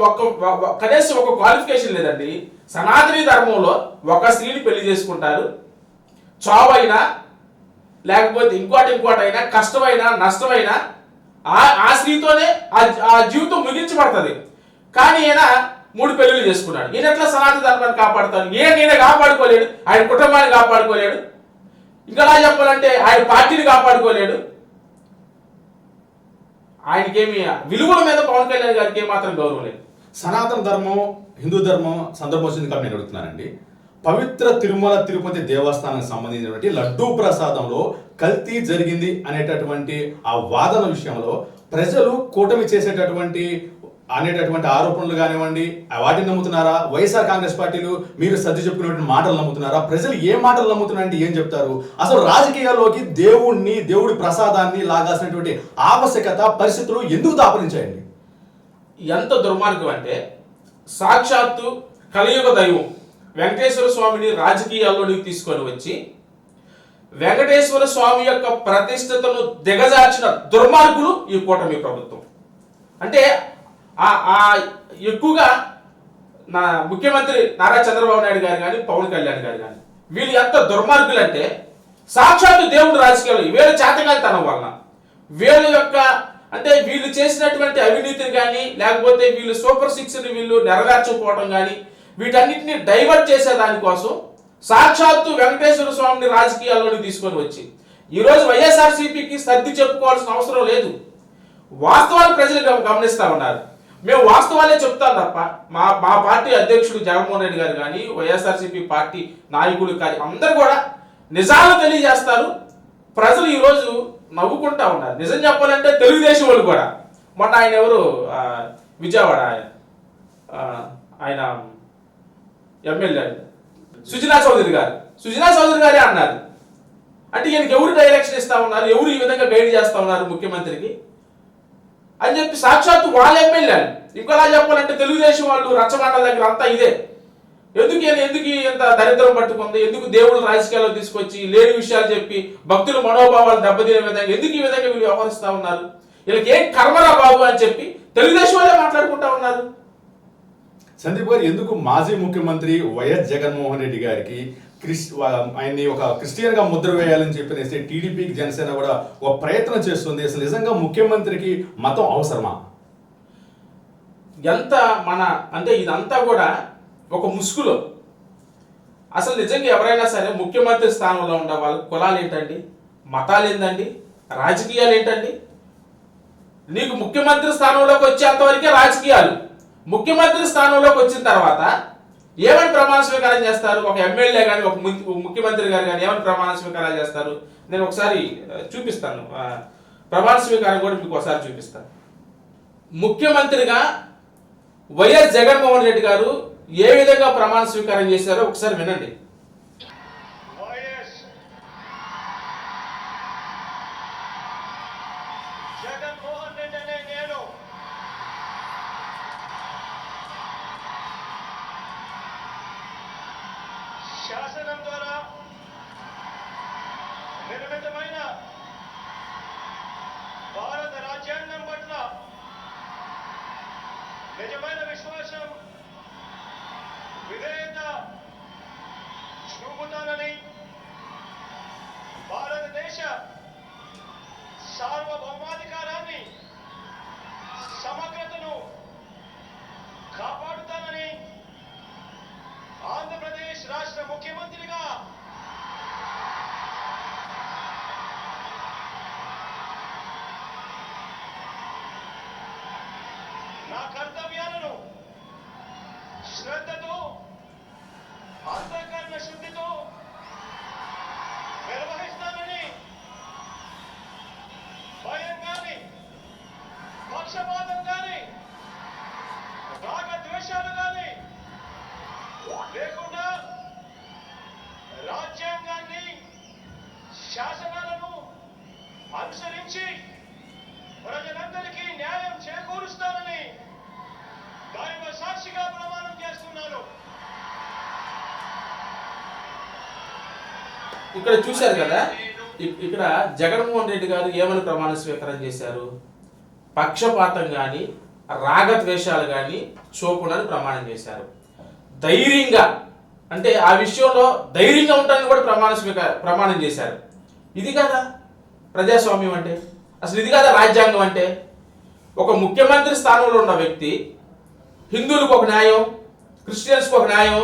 కనీసం ఒక క్వాలిఫికేషన్ లేదండి. సనాతనీ ధర్మంలో ఒక స్త్రీని పెళ్లి చేసుకుంటారు, చావైనా లేకపోతే ఇంకోటైనా కష్టమైనా నష్టమైనా ఆ స్త్రీతోనే ఆ జీవితం ముగించబడుతుంది. కానీ ఈయన 3 పెళ్లిళ్ళు చేసుకున్నాడు. ఈయన ఎట్లా సనాతన ధర్మాన్ని కాపాడుతాడు? ఈయన కాపాడుకోలేడు, ఆయన కుటుంబాన్ని కాపాడుకోలేడు, ఇంకలా చెప్పాలంటే ఆయన పార్టీని కాపాడుకోలేడు. ఆయనకేమి విలువల మీద పవన్ కళ్యాణ్ గారికి ఏమాత్రం గౌరవం లేదు. సనాతన ధర్మం, హిందూ ధర్మం సందర్భం వచ్చింది కాబట్టి నేను అడుగుతున్నానండి. పవిత్ర తిరుమల తిరుపతి దేవస్థానానికి సంబంధించినటువంటి లడ్డూ ప్రసాదంలో కల్తీ జరిగింది అనేటటువంటి ఆ వాదన విషయంలో ప్రజలు కూటమి చేసేటటువంటి ఆరోపణలు కానివ్వండి, వాటిని నమ్ముతున్నారా? వైఎస్ఆర్ కాంగ్రెస్ పార్టీలు మీరు సర్ది చెప్పుకునేటువంటి మాటలు నమ్ముతున్నారా? ప్రజలు ఏ మాటలు నమ్ముతున్నారంటే ఏం చెప్తారు? అసలు రాజకీయాల్లోకి దేవుడి ప్రసాదాన్ని లాగాల్సినటువంటి ఆవశ్యకత పరిస్థితులు ఎందుకు దాపరించాయండి? ఎంత దుర్మార్గం అంటే, సాక్షాత్తు కలియుగ దైవం వెంకటేశ్వర స్వామిని రాజకీయాల్లోనికి తీసుకొని వచ్చి వెంకటేశ్వర స్వామి యొక్క ప్రతిష్టతను దిగజార్చిన దుర్మార్గులు ఈ కూటమి ప్రభుత్వం. అంటే ఎక్కువగా నా ముఖ్యమంత్రి నారా చంద్రబాబు నాయుడు గారు కానీ, పవన్ కళ్యాణ్ గారు కానీ, వీళ్ళు ఎంత దుర్మార్గులు అంటే, సాక్షాత్తు దేవుడు రాజకీయాలు వీళ్ళ చేతగానితనం వలన, వీళ్ళ యొక్క అంటే వీళ్ళు చేసినటువంటి అవినీతిని కానీ, లేకపోతే వీళ్ళు సూపర్ 6ని వీళ్ళు నెరవేర్చకపోవడం కానీ, వీటన్నిటిని డైవర్ట్ చేసే దానికోసం సాక్షాత్తు వెంకటేశ్వర స్వామిని రాజకీయాల్లోకి తీసుకొని వచ్చి ఈరోజు వైఎస్ఆర్సీపీకి సర్ది చెప్పుకోవాల్సిన అవసరం లేదు. వాస్తవాలు ప్రజలు గమనిస్తా ఉన్నారు. మేము వాస్తవాలే చెప్తాం తప్ప మా పార్టీ అధ్యక్షుడు జగన్మోహన్ రెడ్డి గారు కానీ, వైఎస్ఆర్సీపీ పార్టీ నాయకులు కానీ అందరూ కూడా నిజాలు తెలియజేస్తారు. ప్రజలు ఈరోజు నవ్వుకుంటా ఉన్నారు. నిజం చెప్పాలంటే తెలుగుదేశం వాళ్ళు కూడా, మొన్న ఆయన ఎవరు విజయవాడ ఆయన ఎమ్మెల్యే సుజనా చౌదరి గారే అన్నారు. అంటే ఈయనకి ఎవరు డైరెక్షన్ ఇస్తా ఉన్నారు, ఎవరు ఈ విధంగా గైడ్ చేస్తా ఉన్నారు ముఖ్యమంత్రికి అని చెప్పి సాక్షాత్తు వాళ్ళ ఎమ్మెల్యేలు. ఇంకోలా చెప్పాలంటే తెలుగుదేశం వాళ్ళు రచ్చబండల దగ్గర అంతా ఇదే. ఎందుకు ఇంత దరిద్రం పట్టుకుంది, ఎందుకు దేవుడు రాజకీయాల్లో తీసుకొచ్చి లేని విషయాలు చెప్పి భక్తుల మనోభావాలు దెబ్బతినే విధంగా ఎందుకు ఈ విధంగా వీళ్ళు వ్యవహరిస్తా ఉన్నారు, వీళ్ళకి ఏం కర్మరా బాబు అని చెప్పి తెలుగుదేశం వాళ్ళే మాట్లాడుకుంటా ఉన్నారు. సందీప్ గారు, ఎందుకు మాజీ ముఖ్యమంత్రి వైఎస్ జగన్మోహన్ రెడ్డి గారికి ఆయన్ని ఒక క్రిస్టియన్ గా ముద్ర వేయాలని చెప్పేసి టీడీపీకి జనసేన కూడా ఒక ప్రయత్నం చేస్తుంది. అసలు నిజంగా ముఖ్యమంత్రికి మతం అవసరమా? ఎంత అంటే ఇదంతా కూడా ఒక ముసుగులో. అసలు నిజంగా ఎవరైనా సరే ముఖ్యమంత్రి స్థానంలో ఉండే వాళ్ళ కులాలు ఏంటండి, మతాలు ఏంటండి, రాజకీయాలు ఏంటండి? నీకు ముఖ్యమంత్రి స్థానంలోకి వచ్చేంతవరకే రాజకీయాలు. ముఖ్యమంత్రి స్థానంలోకి వచ్చిన తర్వాత ఏమని ప్రమాణ స్వీకారం చేస్తారు? ఒక ఎమ్మెల్యే కానీ, ఒక ముఖ్యమంత్రి గారు కానీ ఏమని ప్రమాణ స్వీకారాలు చేస్తారు? నేను ఒకసారి చూపిస్తాను, ప్రమాణ స్వీకారం కూడా మీకు ఒకసారి చూపిస్తాను. ముఖ్యమంత్రిగా వైఎస్ జగన్మోహన్ రెడ్డి గారు ఏ విధంగా ప్రమాణ స్వీకారం చేశారో ఒకసారి వినండి. శాసనం ద్వారా నిర్మితమైన భారత రాజ్యాంగం పట్ల నిజమైన విశ్వాసం, విధేయత చూపుతానని, భారతదేశ సార్వభౌమాధికారాన్ని, సమగ్రతను కాపాడుతానని ఆంధ్రప్రదేశ్ రాష్ట్ర ముఖ్యమంత్రిగా నా కర్తవ్యాలను శ్రద్ధతో, అంతఃకరణ శుద్ధితో నిర్వహిస్తానని, భయం కానీ, పక్షపాతం కానీ, రాగద్వేషాలు కానీ లేకుండా రాజ్యాంగాన్ని, శాసనాలను అనుసరించి ప్రజలందరికీ న్యాయం చేకూరుస్తానని దైవ సాక్షిగా ప్రమాణం చేస్తున్నాను. ఇక్కడ చూశారు కదా, ఇక్కడ జగన్మోహన్ రెడ్డి గారు ఏమని ప్రమాణ స్వీకారం చేశారు? పక్షపాతం కానీ, రాగద్వేషాలు కానీ చూపనని ప్రమాణం చేశారు. ధైర్యంగా, అంటే ఆ విషయంలో ధైర్యంగా ఉంటానని కూడా ప్రమాణం చేశారు. ఇది కదా ప్రజాస్వామ్యం అంటే? అసలు ఇది కదా రాజ్యాంగం అంటే? ఒక ముఖ్యమంత్రి స్థానంలో ఉన్న వ్యక్తి హిందువులకు ఒక న్యాయం, క్రిస్టియన్స్కి ఒక న్యాయం,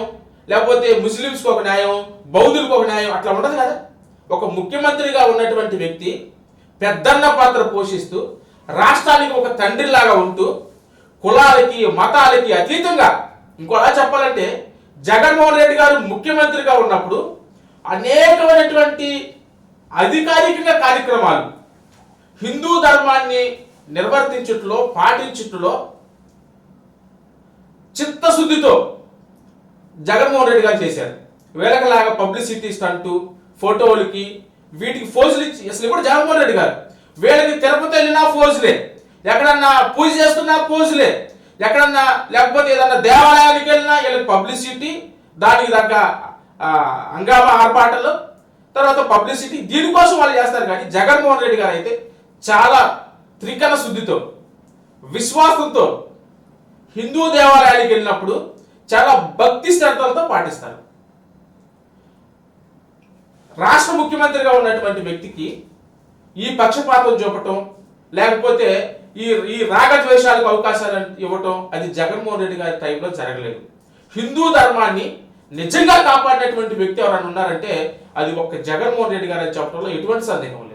లేకపోతే ముస్లిమ్స్కి ఒక న్యాయం, బౌద్ధులకు ఒక న్యాయం, అట్లా ఉండదు కదా. ఒక ముఖ్యమంత్రిగా ఉన్నటువంటి వ్యక్తి పెద్దన్న పాత్ర పోషిస్తూ రాష్ట్రానికి ఒక తండ్రిలాగా ఉంటూ కులాలకి మతాలకి అతీతంగా, ఇంకోలా చెప్పాలంటే జగన్మోహన్ రెడ్డి గారు ముఖ్యమంత్రిగా ఉన్నప్పుడు అనేకమైనటువంటి అధికారికంగా కార్యక్రమాలు హిందూ ధర్మాన్ని నిర్వర్తించుటలో, పాటించుటలో చిత్తశుద్ధితో జగన్మోహన్ రెడ్డి గారు చేశారు. వేళకలాగా పబ్లిసిటీ స్టంటు, ఫోటోలకి వీటికి ఫోజులు ఇచ్చి, అసలు ఇప్పుడు జగన్మోహన్ రెడ్డి గారు వీళ్ళకి తిరుపతి వెళ్ళినా ఫోజులే, ఎక్కడన్నా పూజ చేస్తున్నా ఫోజులే, ఎక్కడన్నా లేకపోతే ఏదన్నా దేవాలయానికి వెళ్ళినా వీళ్ళకి పబ్లిసిటీ, దానికి తగ్గ హంగామా ఆర్పాటలు, తర్వాత పబ్లిసిటీ, దీనికోసం వాళ్ళు చేస్తారు. కానీ జగన్మోహన్ రెడ్డి గారు అయితే చాలా త్రికణ శుద్ధితో, విశ్వాసంతో హిందూ దేవాలయానికి వెళ్ళినప్పుడు చాలా భక్తి శ్రద్ధలతో పాటిస్తారు. రాష్ట్ర ముఖ్యమంత్రిగా ఉన్నటువంటి వ్యక్తికి ఈ పక్షపాతం చూపటం, లేకపోతే ఈ రాగద్వేషాలకు అవకాశాలు ఇవ్వటం, అది జగన్మోహన్ రెడ్డి గారి టైంలో జరగలేదు. హిందూ ధర్మాన్ని నిజంగా కాపాడినటువంటి వ్యక్తి ఎవరైనా ఉన్నారంటే అది ఒక్క జగన్మోహన్ రెడ్డి గారు అని చెప్పడంలో ఎటువంటి సందేహం లేదు.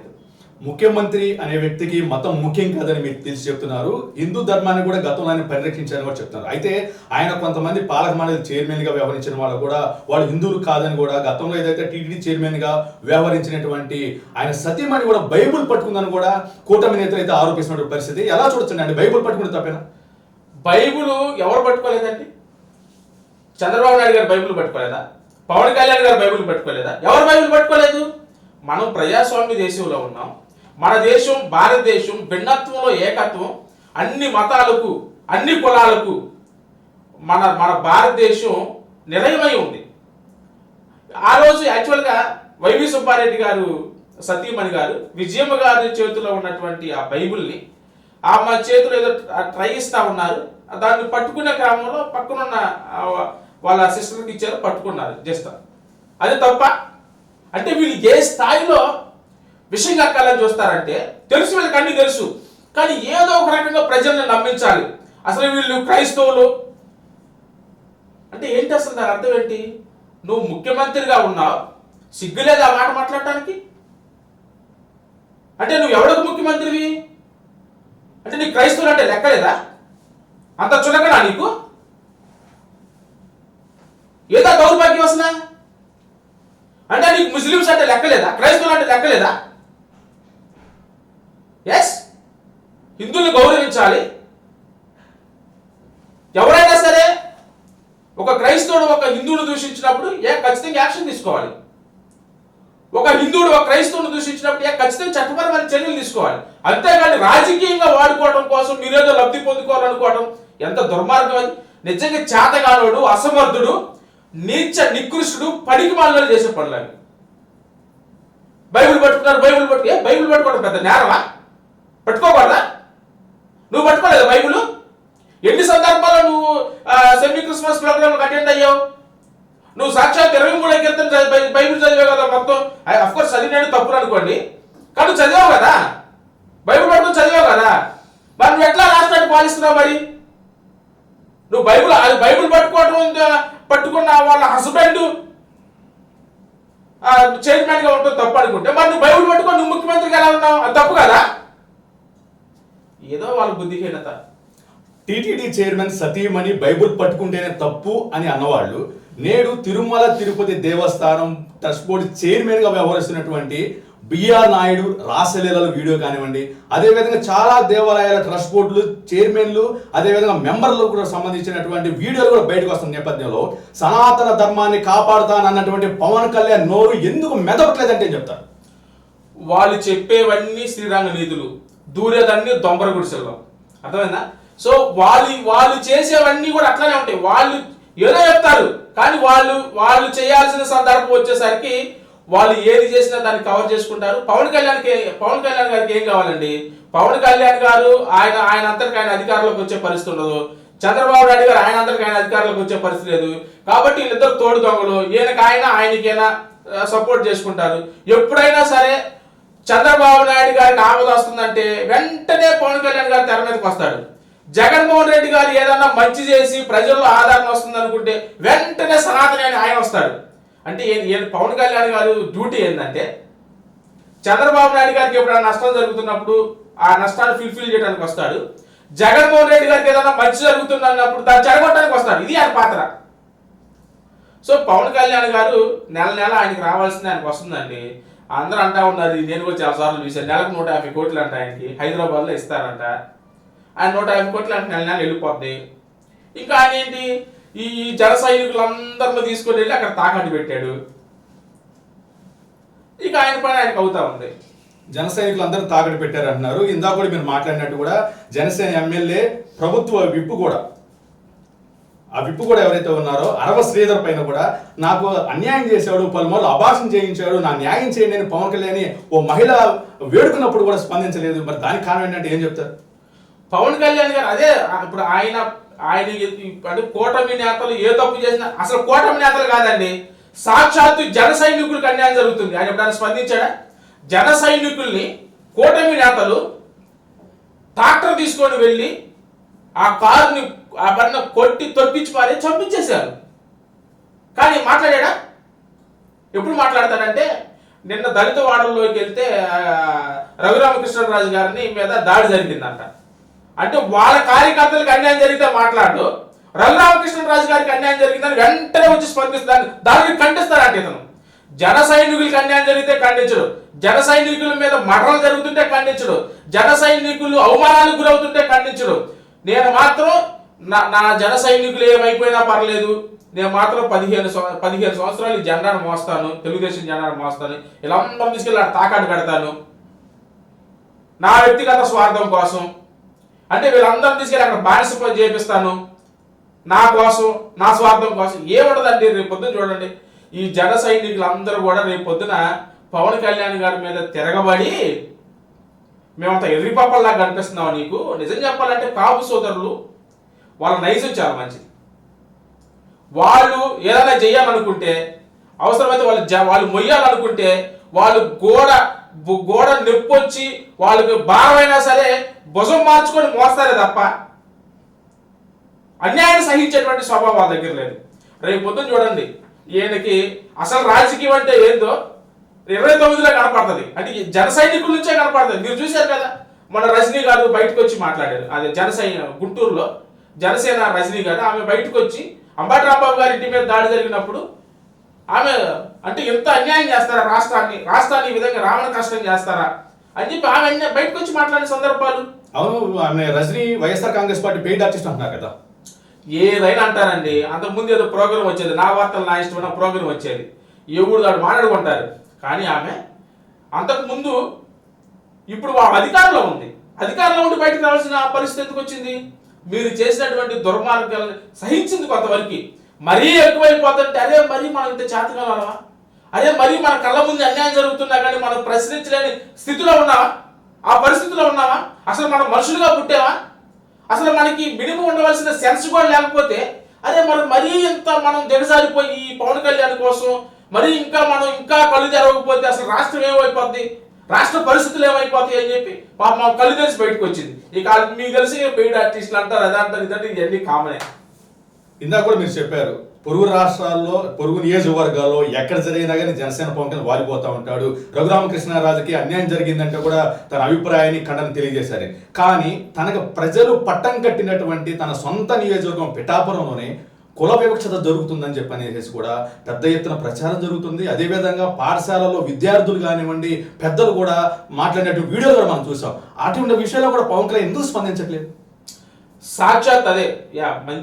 ముఖ్యమంత్రి అనే వ్యక్తికి మతం ముఖ్యం కాదని మీరు తెలిసి చెప్తున్నారు. హిందూ ధర్మాన్ని కూడా గతంలో ఆయన పరిరక్షించారని కూడా చెప్తున్నారు. అయితే ఆయన కొంతమంది పాలక మండలి చైర్మన్ గా వ్యవహరించిన వాళ్ళు కూడా వాళ్ళు హిందువులు కాదని కూడా, గతంలో ఏదైతే టీటీడీ చైర్మన్ గా వ్యవహరించినటువంటి ఆయన సతీమణి కూడా బైబుల్ పట్టుకుందని కూడా కూటమి నేతలు అయితే ఆరోపిస్తున్న పరిస్థితి. ఎలా చూడొచ్చండి? అంటే బైబుల్ పట్టుకుంటే తప్పేనా? బైబుల్ ఎవరు పట్టుకోలేదండి? చంద్రబాబు నాయుడు గారు బైబుల్ పట్టుకోలేదా? పవన్ కళ్యాణ్ గారు బైబుల్ పట్టుకోలేదా? ఎవరు బైబుల్ పట్టుకోలేదు? మనం ప్రజాస్వామ్య దేశంలో ఉన్నాం. మన దేశం భారతదేశం భిన్నత్వంలో ఏకత్వం, అన్ని మతాలకు, అన్ని కులాలకు మన భారతదేశం నిలయమై ఉంది. ఆ రోజు యాక్చువల్గా వైవి సుబ్బారెడ్డి గారు సతీమణి గారు విజయమ్మ గారి చేతిలో ఉన్నటువంటి ఆ బైబుల్ని ఆమె చేతిలో ఏదో ట్రై ఇస్తా ఉన్నారు. దాన్ని పట్టుకునే క్రమంలో పక్కనున్న వాళ్ళ సిస్టర్కి ఇచ్చారు, పట్టుకున్నారు. జస్ట్ అది తప్ప. అంటే వీళ్ళు ఏ స్థాయిలో విషయం కక్కాలని చూస్తారంటే తెలుసు, వీళ్ళకి అన్నీ తెలుసు, కానీ ఏదో ఒక రకంగా ప్రజల్ని నమ్మించాలి. అసలు వీళ్ళు క్రైస్తవులు అంటే ఏంటి? అసలు దాని అర్థం ఏంటి? నువ్వు ముఖ్యమంత్రిగా ఉన్నావు, సిగ్గులేదు ఆ మాట మాట్లాడటానికి? అంటే నువ్వు ఎవరికి ముఖ్యమంత్రివి? అంటే నీకు క్రైస్తవులు అంటే లెక్కలేదా? అంత చులకనా నీకు? ఏదో దౌర్భాగ్యం వస్తున్నా అంటే నీకు ముస్లిమ్స్ అంటే లెక్కలేదా? క్రైస్తవులు అంటే లెక్కలేదా? ఎస్, హిందువుల్ని గౌరవించాలి. ఎవరైనా సరే ఒక క్రైస్తవుడు ఒక హిందువును దూషించినప్పుడు ఖచ్చితంగా యాక్షన్ తీసుకోవాలి. ఒక హిందువుడు ఒక క్రైస్తవుని దూషించినప్పుడు ఖచ్చితంగా చట్టపరమైన చర్యలు తీసుకోవాలి. అంతేగాని రాజకీయంగా వాడుకోవడం కోసం మీరేదో లబ్ధి పొందుకోవాలనుకోవడం ఎంత దుర్మార్గం అది. నిజంగా చేతగానోడు, అసమర్థుడు, నీచ నికృష్టుడు, పడికి మాలలో చేసే పనులని బైబిల్ పట్టుకున్నారు. బైబిల్ పట్టుకోవడం పెద్ద నేరమా? పట్టుకోకూడదా? నువ్వు పట్టుకోలేదు బైబిల్? ఎన్ని సందర్భాల్లో నువ్వు సెమీ క్రిస్మస్ ప్రోగ్రామ్ అటెండ్ అయ్యావు? నువ్వు సాక్షాత్ 23 కీర్తన బైబిల్ చదివావు కదా మొత్తం. అఫ్కోర్స్ చదివినాడు తప్పులు అనుకోండి, కానీ చదివావు కదా, బైబిల్ పట్టుకుని చదివావు కదా. మరి నువ్వు ఎట్లా రాష్ట్రాన్ని పాలిస్తున్నావు? మరి నువ్వు బైబిల్ పట్టుకున్న వాళ్ళ హస్బెండ్ చైర్మన్ గా ఉంటుంది తప్పు అనుకుంటే, మరి నువ్వు బైబిల్ పట్టుకొని నువ్వు ముఖ్యమంత్రిగా ఎలా ఉన్నావు? అది తప్పు కదా? ఏదో వాళ్ళ బుద్ధిహీనత. టీటీడీ చైర్మన్ సతీమణి బైబుల్ పట్టుకుంటేనే తప్పు అని అన్నవాళ్ళు నేడు తిరుమల తిరుపతి దేవస్థానం ట్రస్ట్ బోర్డు చైర్మన్ గా వ్యవహరిస్తున్నటువంటి బిఆర్ నాయుడు రాసలీలల వీడియో కానివ్వండి, అదేవిధంగా చాలా దేవాలయాల ట్రస్ట్ బోర్డులు చైర్మన్లు, అదేవిధంగా మెంబర్లు కూడా సంబంధించినటువంటి వీడియోలు కూడా బయటకు వస్తున్న నేపథ్యంలో సనాతన ధర్మాన్ని కాపాడుతానన్నటువంటి పవన్ కళ్యాణ్ నోరు ఎందుకు మెదపట్లేదంటే చెప్తారు. వాళ్ళు చెప్పేవన్నీ శ్రీరంగ నీతులు, దూరేదన్నీ దొంబర గుడిసెల్లో. అర్థమైందా? సో వాళ్ళు చేసేవన్నీ కూడా అట్లానే ఉంటాయి. వాళ్ళు ఏదో చెప్తారు, కానీ వాళ్ళు చేయాల్సిన సందర్భం వచ్చేసరికి వాళ్ళు ఏది చేసినా దాన్ని కవర్ చేసుకుంటారు. పవన్ కళ్యాణ్ గారికి ఏం కావాలండి? పవన్ కళ్యాణ్ గారు ఆయన అంతటికి ఆయన అధికారంలోకి వచ్చే పరిస్థితి ఉండదు. చంద్రబాబు నాయుడు గారు ఆయన అంతటికి ఆయన అధికారంలోకి వచ్చే పరిస్థితి లేదు. కాబట్టి వీళ్ళిద్దరు తోడు దొంగలు, ఆయనకైనా సపోర్ట్ చేసుకుంటారు. ఎప్పుడైనా సరే చంద్రబాబు నాయుడు గారికి ఆపద వస్తుందంటే వెంటనే పవన్ కళ్యాణ్ గారు తెర మీదకి వస్తాడు. జగన్మోహన్ రెడ్డి గారు ఏదన్నా మంచి చేసి ప్రజల్లో ఆదరణ వస్తుంది అనుకుంటే వెంటనే సనాతని అని ఆయన వస్తాడు. అంటే పవన్ కళ్యాణ్ గారు డ్యూటీ ఏంటంటే చంద్రబాబు నాయుడు గారికి ఎప్పుడైనా నష్టం జరుగుతున్నప్పుడు ఆ నష్టాన్ని ఫుల్ఫిల్ చేయడానికి వస్తాడు. జగన్మోహన్ రెడ్డి గారికి ఏదైనా మంచి జరుగుతుంది అన్నప్పుడు దాన్ని చెడగొట్టడానికి వస్తాడు. ఇది ఆయన పాత్ర. సో పవన్ కళ్యాణ్ గారు నెల నెల ఆయనకి రావాల్సింది ఆయనకు వస్తుందండి. అందరూ అంటా ఉన్నారు, నేను కూడా చాలా సార్లు చూశాను, నెలకు 150 కోట్లు అంట ఆయనకి హైదరాబాద్లో ఇస్తారంట. ఆయన 150 కోట్లు అంటే నెల నెల వెళ్ళిపోద్ది. ఇంకా ఆయన ఏంటి ఈ జన సైనికులందరినీ తీసుకొని వెళ్ళి అక్కడ తాకట్టు పెట్టాడు. ఇక ఆయన పని ఆయనకు అవుతా ఉంది. జన సైనికులందరూ తాకట్టు పెట్టారు అంటున్నారు. ఇందాక కూడా మీరు మాట్లాడినట్టు కూడా జనసేన ఎమ్మెల్యే ప్రభుత్వ విప్పు కూడా, ఆ విప్పు కూడా ఎవరైతే ఉన్నారో అరవ శ్రీధర్ పైన కూడా నాకు అన్యాయం చేశాడు, పలుమార్లు అభాషణ చేయించాడు, నా న్యాయం చేయండి అని పవన్ కళ్యాణ్ ఓ మహిళ వేడుకున్నప్పుడు కూడా స్పందించలేదు. మరి దానికి కారణం ఏంటంటే ఏం చెప్తారు? పవన్ కళ్యాణ్ గారు అదే ఇప్పుడు ఆయన అంటే కూటమి నేతలు ఏ తప్పు చేసినా అసలు కూటమి నేతలు కాదండి, సాక్షాత్తు జన సైనికులకు అన్యాయం జరుగుతుంది. ఆయన ఎప్పుడైనా స్పందించాడా? జన సైనికుల్ని కూటమి నేతలు ట్రాక్టర్ తీసుకొని వెళ్ళి ఆ కారుని ఆ బండ కొట్టి తొప్పించి పారి చంపించేశారు. కానీ మాట్లాడా? ఎప్పుడు మాట్లాడతాడంటే నిన్న దళిత వాడల్లోకి వెళ్తే రఘురామకృష్ణరాజు గారిని మీద దాడి జరిగిందంట. అంటే వాళ్ళ కార్యకర్తలకు అన్యాయం జరిగితే మాట్లాడు, రఘురామకృష్ణరాజు గారికి అన్యాయం జరిగిందని వెంటనే వచ్చి స్పందిస్తాను, దానికి ఖండిస్తారంట ఇతను. జన సైనికులకి అన్యాయం జరిగితే ఖండించడు, జన సైనికుల మీద మరణాలు జరుగుతుంటే ఖండించడు, జన సైనికులు అవమానాలకు గురవుతుంటే ఖండించడు. నేను మాత్రం నా జన సైనికులు ఏమైపోయినా పర్లేదు, నేను మాత్రం 15 సంవత్సరాలు ఈ జెండాను మోస్తాను, తెలుగుదేశం జెండాను మోస్తాను, ఇలా అందరం తీసుకెళ్ళి తాకాటు పెడతాను నా వ్యక్తిగత స్వార్థం కోసం. అంటే వీళ్ళందరం తీసుకెళ్ళి అక్కడ బానిస చేపిస్తాను నా కోసం, నా స్వార్థం కోసం. ఏముండదండి, రేపు పొద్దున చూడండి ఈ జన సైనికులందరూ కూడా రేపు పొద్దున పవన్ కళ్యాణ్ గారి మీద తిరగబడి మేమంతా ఎర్రిపాపల్లా కనిపిస్తున్నావు నీకు. నిజం చెప్పాలంటే కాపు సోదరులు వాళ్ళ నైజం చాలా మంచిది. వాళ్ళు ఏదైనా చేయాలనుకుంటే, అవసరమైతే వాళ్ళు మొయ్యాలనుకుంటే వాళ్ళు గోడ నొప్పొచ్చి వాళ్ళకి భారమైనా సరే భుజం మార్చుకొని మోస్తారే తప్ప అన్యాయాన్ని సహించేటువంటి స్వభావం వాళ్ళ దగ్గర లేదు. రేపు పొద్దున చూడండి ఈయనకి అసలు రాజకీయం అంటే ఏందో 29లో కనపడుతుంది. అంటే జన సైనికుల నుంచే కనపడుతుంది. మీరు చూశారు కదా, మన రజనీ గారు బయటకు వచ్చి మాట్లాడారు. అదే గుంటూరులో జనసేన రజనీ గారు ఆమె బయటకు వచ్చి అంబటి రాంబాబు గారి ఇంటి మీద దాడి జరిగినప్పుడు ఆమె అంటే ఎంత అన్యాయం చేస్తారా రాష్ట్రాన్ని ఈ విధంగా రావణ కష్టం చేస్తారా అని చెప్పి ఆమె బయటకు వచ్చి మాట్లాడిన సందర్భాలు. అవును, ఆమె Rajani YSR Congress party paid artist అంటున్నారు కదా. ఏదైనా అంటారండి. అంతకుముందు ఏదో ప్రోగ్రామ్ వచ్చేది, నా వార్తలు నా ఇష్టమైన ప్రోగ్రామ్ వచ్చేది, ఎవరు దాడు మాట్లాడుకుంటారు. కానీ ఆమె అంతకుముందు ఇప్పుడు అధికారంలో ఉంది, అధికారంలో ఉండి బయటకు రావాల్సిన పరిస్థితి ఎందుకు వచ్చింది? మీరు చేసినటువంటి దుర్మార్గాలను సహించింది కొంతవరకు. మరీ ఎక్కువైపోతుంటే అదే మరీ మనం ఇంత చేతకాలమా, అదే మరీ మన కళ్ళ ముందు అన్యాయం జరుగుతున్నా కానీ మనం ప్రశ్నించలేని స్థితిలో ఉన్నావా? ఆ పరిస్థితిలో ఉన్నావా? అసలు మనం మనుషులుగా పుట్టావా? అసలు మనకి మినిమం ఉండవలసిన సెన్స్ కూడా లేకపోతే అదే మరీ ఇంత మనం దిగజారిపోయి ఈ పవన్ కళ్యాణ్ కోసం మరి ఇంకా కళ్ళు తెరవకపోతే అసలు రాష్ట్రం ఏమైపోద్ది, రాష్ట్ర పరిస్థితులు ఏమైపోతాయి అని చెప్పి మా కళ్ళు తెలిసి బయటకు వచ్చింది. ఇక మీకు తెలిసి పెయిడ్ ఆర్టిస్టులు అంటారు, అదంటారు, ఇదంటే ఇవన్నీ కామనే. ఇందాక కూడా మీరు చెప్పారు, పొరుగు రాష్ట్రాల్లో పొరుగు నియోజకవర్గాల్లో ఎక్కడ జరిగినా కానీ జనసేన పవన్ కళ్యాణ్ వాలిపోతా ఉంటాడు. రఘురామకృష్ణరాజుకి అన్యాయం జరిగిందంటే కూడా తన అభిప్రాయాన్ని ఖండన తెలియజేశారు. కానీ తనకు ప్రజలు పట్టం కట్టినటువంటి తన సొంత నియోజకవర్గం పిఠాపురంలోనే కుల వివక్షత జరుగుతుందని చెప్పనేసి కూడా పెద్ద ఎత్తున ప్రచారం జరుగుతుంది. అదేవిధంగా పాఠశాలలో విద్యార్థులు కానివ్వండి, పెద్దలు కూడా మాట్లాడినటువంటి వీడియోలు కూడా మనం చూసాం. అటువంటి విషయాల్లో కూడా పవన్ కళ్యాణ్ ఎందుకు స్పందించట్లేదు? సాక్షాత్ అదే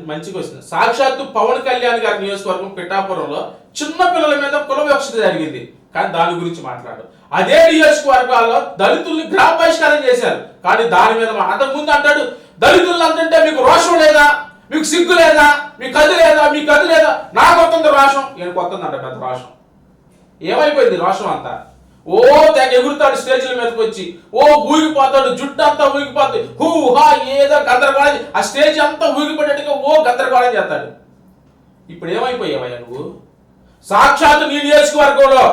మంచిగా వస్తుంది. సాక్షాత్తు పవన్ కళ్యాణ్ గారి నియోజకవర్గం పిఠాపురంలో చిన్న పిల్లల మీద కుల వివక్షత జరిగింది, కానీ దాని గురించి మాట్లాడు. అదే నియోజకవర్గాల్లో దళితుల్ని గ్రామ బహిష్కారం చేశారు, కానీ దాని మీద అంతకుముందు అంటాడు దళితులను అంటుంటే మీకు రోషం లేదా, మీకు సిగ్గు లేదా, మీకు కది లేదా, నాకు వస్తుంది రోషం. ఈయన కొత్తందంట పెద్ద రోషం. ఏమైపోయింది రోషం అంతా? ఓ తెగ ఎగురుతాడు స్టేజ్ల మీదకి వచ్చి, ఓ ఊగిపోతాడు, జుట్టు అంతా ఊగిపోతుంది, హూ హా ఏదో గందరగోళం, ఆ స్టేజ్ అంతా ఊగిపోయేట్టుగా ఓ గందరగోళం చేస్తాడు. ఇప్పుడు ఏమైపోయావయ్యా నువ్వు? సాక్షాత్తు నీ నియోజకవర్గంలో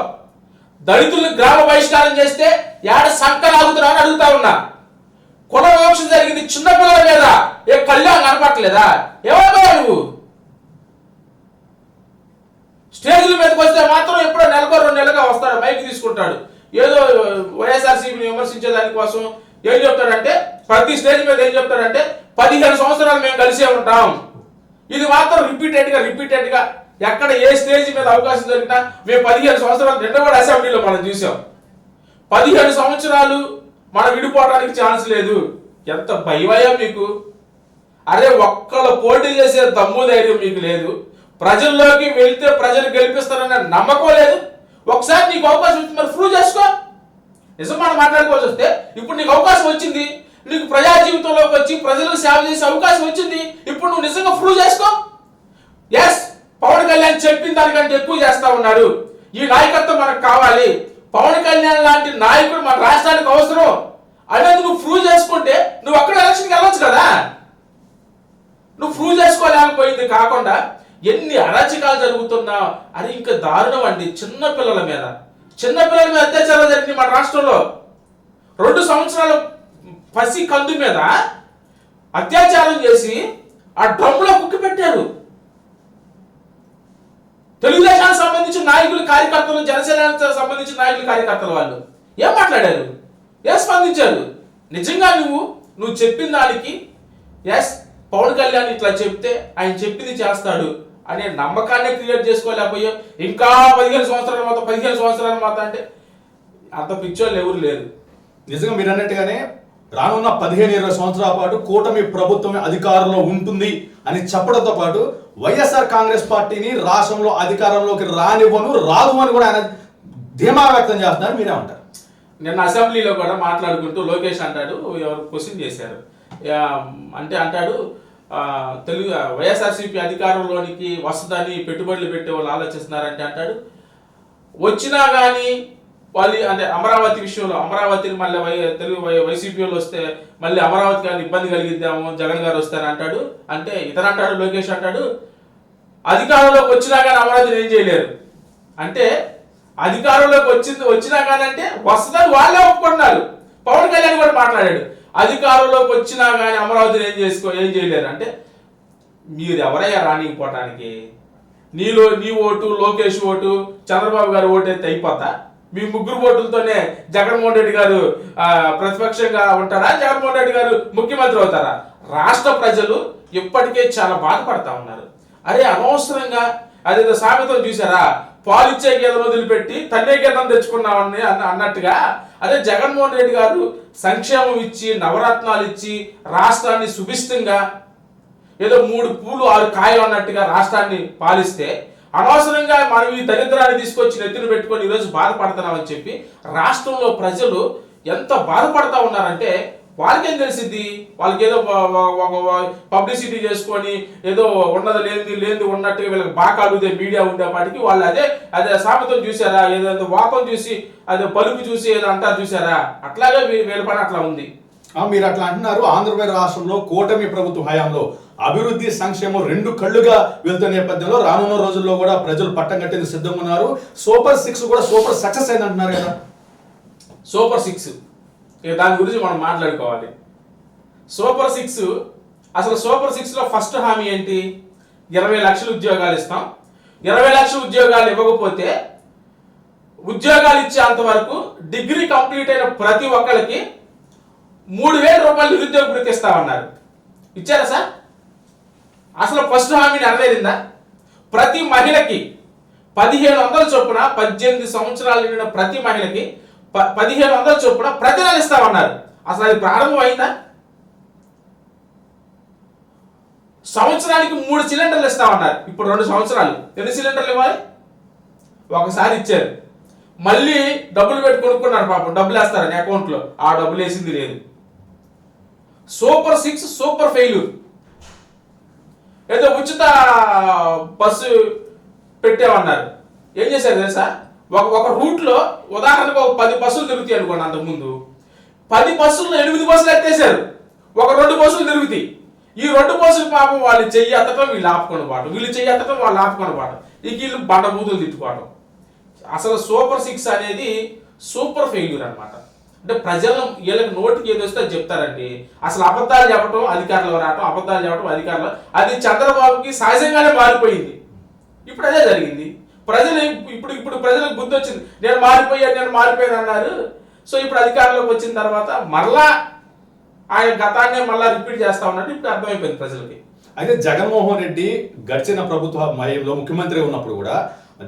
దళితులను గ్రామ బహిష్కారం చేస్తే ఏడ సంకలాగుతున్నావు అని అడుగుతా ఉన్నా. కుల వివక్ష జరిగింది చిన్నపిల్లల మీద. ఏ కళ్యాణ్ కనపట్లేదా? ఏమన్నా నువ్వు స్టేజ్ల మీదకి వస్తే మాత్రం ఎప్పుడో నెలకో 2 నెలలుగా వస్తాడు, మైక్ తీసుకుంటాడు, ఏదో వైఎస్ఆర్సీపీని విమర్శించే దానికోసం ఏం చెప్తాడంటే, ప్రతి స్టేజ్ మీద ఏం చెప్తాడంటే 15 సంవత్సరాలు మేము కలిసే ఉంటాం. ఇది మాత్రం రిపీటెడ్ గా ఎక్కడ ఏ స్టేజ్ మీద అవకాశం దొరికినా మేము 15 సంవత్సరాలు, నిన్న కూడా అసెంబ్లీలో మనం చూసాం, 15 సంవత్సరాలు మనం విడిపోవడానికి ఛాన్స్ లేదు. ఎంత భయమయ్యా మీకు? అరే ఒక్కళ్ళు పోటీ చేసే దమ్ము ధైర్యం మీకు లేదు. ప్రజల్లోకి వెళ్తే ప్రజలు గెలిపిస్తారనే నమ్మకం లేదు. ఒకసారి నీకు అవకాశం వచ్చింది, మరి ప్రూవ్ చేసుకో. నిజం మనం మాట్లాడుకోవాల్సి వస్తే ఇప్పుడు నీకు అవకాశం వచ్చింది, నీకు ప్రజా జీవితంలోకి వచ్చి ప్రజలకు సేవ చేసే అవకాశం వచ్చింది. ఇప్పుడు నువ్వు నిజంగా ప్రూవ్ చేసుకో. ఎస్, పవన్ కళ్యాణ్ చెప్పిన దానికంటే ఎక్కువ చేస్తా ఉన్నాడు. ఈ నాయకత్వం మనకు కావాలి, పవన్ కళ్యాణ్ లాంటి నాయకుడు మన రాష్ట్రానికి అవసరం అనేది నువ్వు ప్రూవ్ చేసుకుంటే నువ్వు అక్కడ ఎలక్షన్కి వెళ్ళొచ్చు కదా. నువ్వు ప్రూవ్ చేసుకోలేకపోయింది కాకుండా ఎన్ని అరాచకాలు జరుగుతున్నా అది ఇంకా దారుణం అండి. చిన్నపిల్లల మీద అత్యాచారం జరిగింది మన రాష్ట్రంలో. 2 సంవత్సరాల పసి కందు మీద అత్యాచారం చేసి ఆ డ్రమ్లో కుక్కి పెట్టారు. తెలుగుదేశానికి సంబంధించిన నాయకులు కార్యకర్తలు, జనసేనకు సంబంధించిన నాయకులు కార్యకర్తలు వాళ్ళు ఏం మాట్లాడారు, ఏం స్పందించారు? నిజంగా నువ్వు చెప్పిన దానికి ఎస్ పవన్ కళ్యాణ్ ఇట్లా చెప్తే ఆయన చెప్పింది చేస్తాడు అనే నమ్మకాన్ని క్రియేట్ చేసుకోలేకపోయా. ఇంకా 15 సంవత్సరాల మాత్రం అంటే అంత పిచ్చోళ్ళు ఎవరు లేరు. నిజంగా మీరు అన్నట్టుగానే రానున్న 15-20 సంవత్సరాల పాటు కూటమి ప్రభుత్వం అధికారంలో ఉంటుంది అని చెప్పడంతో పాటు వైఎస్ఆర్ కాంగ్రెస్ పార్టీని రాష్ట్రంలో అధికారంలోకి రాదు అని కూడా ఆయన ధీమా వ్యక్తం చేస్తున్నారు. మీరేమంటారు? నిన్న అసెంబ్లీలో కూడా మాట్లాడుకుంటూ లోకేష్ అంటాడు, ఎవరు క్వశ్చన్ చేశారు అంటాడు తెలుగు వైఎస్ఆర్సీపీ అధికారంలోనికి వస్తుందని పెట్టుబడులు పెట్టే వాళ్ళు ఆలోచిస్తున్నారంటే అంటాడు, వచ్చినా కానీ వాళ్ళు అంటే అమరావతి విషయంలో అమరావతిని మళ్ళీ తెలుగు వైసీపీ వాళ్ళు వస్తే మళ్ళీ అమరావతి కానీ ఇబ్బంది కలిగిద్దాము జగన్ గారు వస్తారని అంటాడు. అంటే ఇతను అంటాడు, లోకేష్ అంటాడు, అధికారంలోకి వచ్చినా కానీ అమరావతిని ఏం చేయలేరు. అంటే అధికారంలోకి వచ్చినా కానీ అంటే వస్తుందని వాళ్ళే ఒప్పుకుంటున్నారు. పవన్ కళ్యాణ్ కూడా మాట్లాడాడు, అధికారంలోకి వచ్చినా కానీ అమరావతిని ఏం చేయలేరు. అంటే మీరు ఎవరయ్యా రానిపోవటానికి? నీ ఓటు, లోకేష్ ఓటు, చంద్రబాబు గారు ఓటు అయితే అయిపోతా? మీ ముగ్గురు ఓటులతోనే జగన్మోహన్ రెడ్డి గారు ప్రతిపక్షంగా ఉంటారా, జగన్మోహన్ రెడ్డి గారు ముఖ్యమంత్రి అవుతారా? రాష్ట్ర ప్రజలు ఇప్పటికే చాలా బాధపడతా ఉన్నారు. అరే అనవసరంగా అదేదో సామెతం చూసారా, పాలిచ్చే గేదెను వదిలిపెట్టి తన్నే గేదెను తెచ్చుకున్నామని అన్నట్టుగా అదే జగన్మోహన్ రెడ్డి గారు సంక్షేమం ఇచ్చి నవరత్నాలు ఇచ్చి రాష్ట్రాన్ని సుభిష్టంగా ఏదో 3 పూలు 6 కాయలు అన్నట్టుగా రాష్ట్రాన్ని పాలిస్తే అనవసరంగా మనం ఈ దరిద్రాన్ని తీసుకొచ్చి నెత్తిన పెట్టుకొని ఈరోజు బాధపడుతున్నామని చెప్పి రాష్ట్రంలో ప్రజలు ఎంత బాధపడతా ఉన్నారంటే వాళ్ళకేం తెలిసిద్ది? వాళ్ళకి ఏదో పబ్లిసిటీ చేసుకొని ఏదో ఉన్నది లేనిది ఉన్నట్టుగా వీళ్ళకి బాగా అడుగుతే మీడియా ఉండేపాటికి వాళ్ళు అదే సామెతం చూసారా, ఏదో వాపం చూసి అదే పలుపు చూసి ఏదో అంటారు చూసారా, అట్లాగే వీళ్ళ పని అట్లా ఉంది. మీరు అట్లా అంటున్నారు. ఆంధ్రప్రదేశ్ రాష్ట్రంలో కూటమి ప్రభుత్వ హయాంలో అభివృద్ధి సంక్షేమం 2 కళ్ళుగా వెళ్తున్న నేపథ్యంలో రానున్న రోజుల్లో కూడా ప్రజలు పట్టం కట్టేందుకు సిద్ధంగా ఉన్నారు. సూపర్ 6 కూడా సూపర్ సక్సెస్ అయింది అంటున్నారు కదా. సూపర్ 6 దాని గురించి మనం మాట్లాడుకోవాలి. సూపర్ 6 అసలు సూపర్ 6లో ఫస్ట్ హామీ ఏంటి? 20 లక్షల ఉద్యోగాలు ఇస్తాం. 20 లక్షల ఉద్యోగాలు ఇవ్వకపోతే ఉద్యోగాలు ఇచ్చేంత వరకు డిగ్రీ కంప్లీట్ అయిన ప్రతి ఒక్కరికి 3,000 రూపాయలు నిరుద్యోగ భృతి ఇస్తామన్నారు. ఇచ్చారా సార్? అసలు ఫస్ట్ హామీ నెరవేరిందా? ప్రతి మహిళకి 1,500 చొప్పున 18 సంవత్సరాలు నిండిన ప్రతి మహిళకి 1,500 చొప్పున ప్రతి నెల ఇస్తామన్నారు. అసలు అది ప్రారంభం అయిందా? సంవత్సరానికి 3 సిలిండర్లు ఇస్తామన్నారు. ఇప్పుడు 2 సంవత్సరాలు ఎన్ని సిలిండర్లు ఇవ్వాలి? ఒకసారి ఇచ్చారు, మళ్ళీ డబ్బులు పెట్టి కొనుక్కున్నారు. పాపం డబ్బులు వేస్తారని అకౌంట్లో, ఆ డబ్బులు వేసింది లేదు. Super 6 super failure. ఏదో ఉచిత బస్సు పెట్టామన్నారు. ఏం చేశారు తెలుసా? ఒక రూట్లో ఉదాహరణకు 10 బస్సులు తిరుగుతాయి అనుకోండి. అంతకుముందు 10 బస్సుల్లో 8 బస్సులు ఎత్తేసారు. ఒక 2 బస్సులు తిరుగుతాయి. ఈ 2 బస్సులు పాపం వాళ్ళు చెయ్యి ఎత్తటం, వీళ్ళు ఆపుకొని పోవడం, వీళ్ళు చెయ్యి ఎత్తటం, వాళ్ళు ఆపుకొని పోవడం, ఇక వీళ్ళు బండబూతులు తిట్టుకోవడం. అసలు సూపర్ 6 అనేది సూపర్ ఫెయిల్యూర్ అనమాట. అంటే ప్రజలు వీళ్ళకి నోటికి ఏది వస్తే అది చెప్తారండి. అసలు అబద్ధాలు చెప్పడం అధికారులు రావటం, అబద్ధాలు చెప్పడం అధికారులు, అది చంద్రబాబుకి సహజంగానే మారిపోయింది. ఇప్పుడు అదే జరిగింది. ప్రజలు ఇప్పుడు ప్రజలకు బుద్ధి వచ్చింది, నేను మారిపోయాను అన్నారు. సో ఇప్పుడు అధికారంలోకి వచ్చిన తర్వాత మరలా ఆయన గతాన్నే మళ్ళా రిపీట్ చేస్తా ఉన్నట్టు ఇప్పుడు అర్థమైపోయింది ప్రజలకి. అయితే జగన్మోహన్ రెడ్డి గడిచిన ప్రభుత్వ మయంలో ముఖ్యమంత్రి ఉన్నప్పుడు కూడా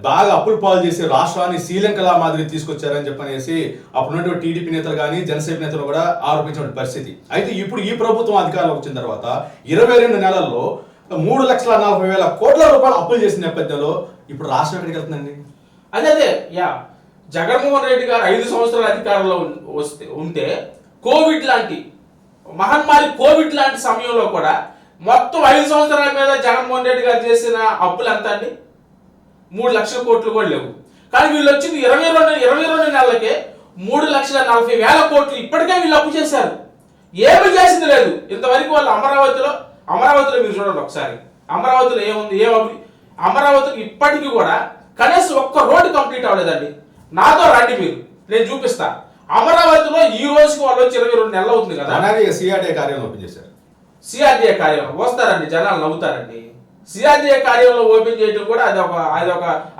బాగా అప్పులు పాలు చేసి రాష్ట్రాన్ని శ్రీలంకలా మాదిరి తీసుకొచ్చారని చెప్పనేసి అప్పుడున్నటువంటి టీడీపీ నేతలు కానీ జనసేన నేతలు కూడా ఆరోపించిన పరిస్థితి. అయితే ఇప్పుడు ఈ ప్రభుత్వం అధికారంలోకి వచ్చిన తర్వాత 22 నెలల్లో 3,40,000 కోట్ల రూపాయలు అప్పులు చేసిన నేపథ్యంలో ఇప్పుడు రాష్ట్రం ఎక్కడికి వెళ్తుందండి? అదే జగన్మోహన్ రెడ్డి గారు 5 సంవత్సరాల అధికారంలో ఉంటే కోవిడ్ లాంటి మహమ్మారి లాంటి సమయంలో కూడా మొత్తం 5 సంవత్సరాల మీద జగన్మోహన్ రెడ్డి గారు చేసిన అప్పులు ఎంత అండి? 3 లక్షల కోట్లు కూడా లేవు. కానీ వీళ్ళు వచ్చింది 22 నెలలకే 3,40,000 కోట్లు ఇప్పటికే వీళ్ళు అప్పు చేశారు. ఏమి చేసింది లేదు ఇంతవరకు. వాళ్ళు అమరావతిలో మీరు చూడండి ఒకసారి, అమరావతిలో ఏముంది, అమరావతికి ఇప్పటికీ కూడా కనీసం ఒక్క రోడ్డు కంప్లీట్ అవ్వలేదండి. నాతో రండి మీరు, నేను చూపిస్తా. అమరావతిలో ఈ రోజుకి వాళ్ళు వచ్చి 22 నెలలు అవుతుంది కదా. సిఆర్డీఏ కార్యాలయం ఓపెన్ చేశారు. సిఆర్డీఏ కార్యాలయం వస్తారండి, జనాలు నవ్వుతారండి. సిఆర్డీఏ కార్యాలయంలో ఓపెన్ చేయడం కూడా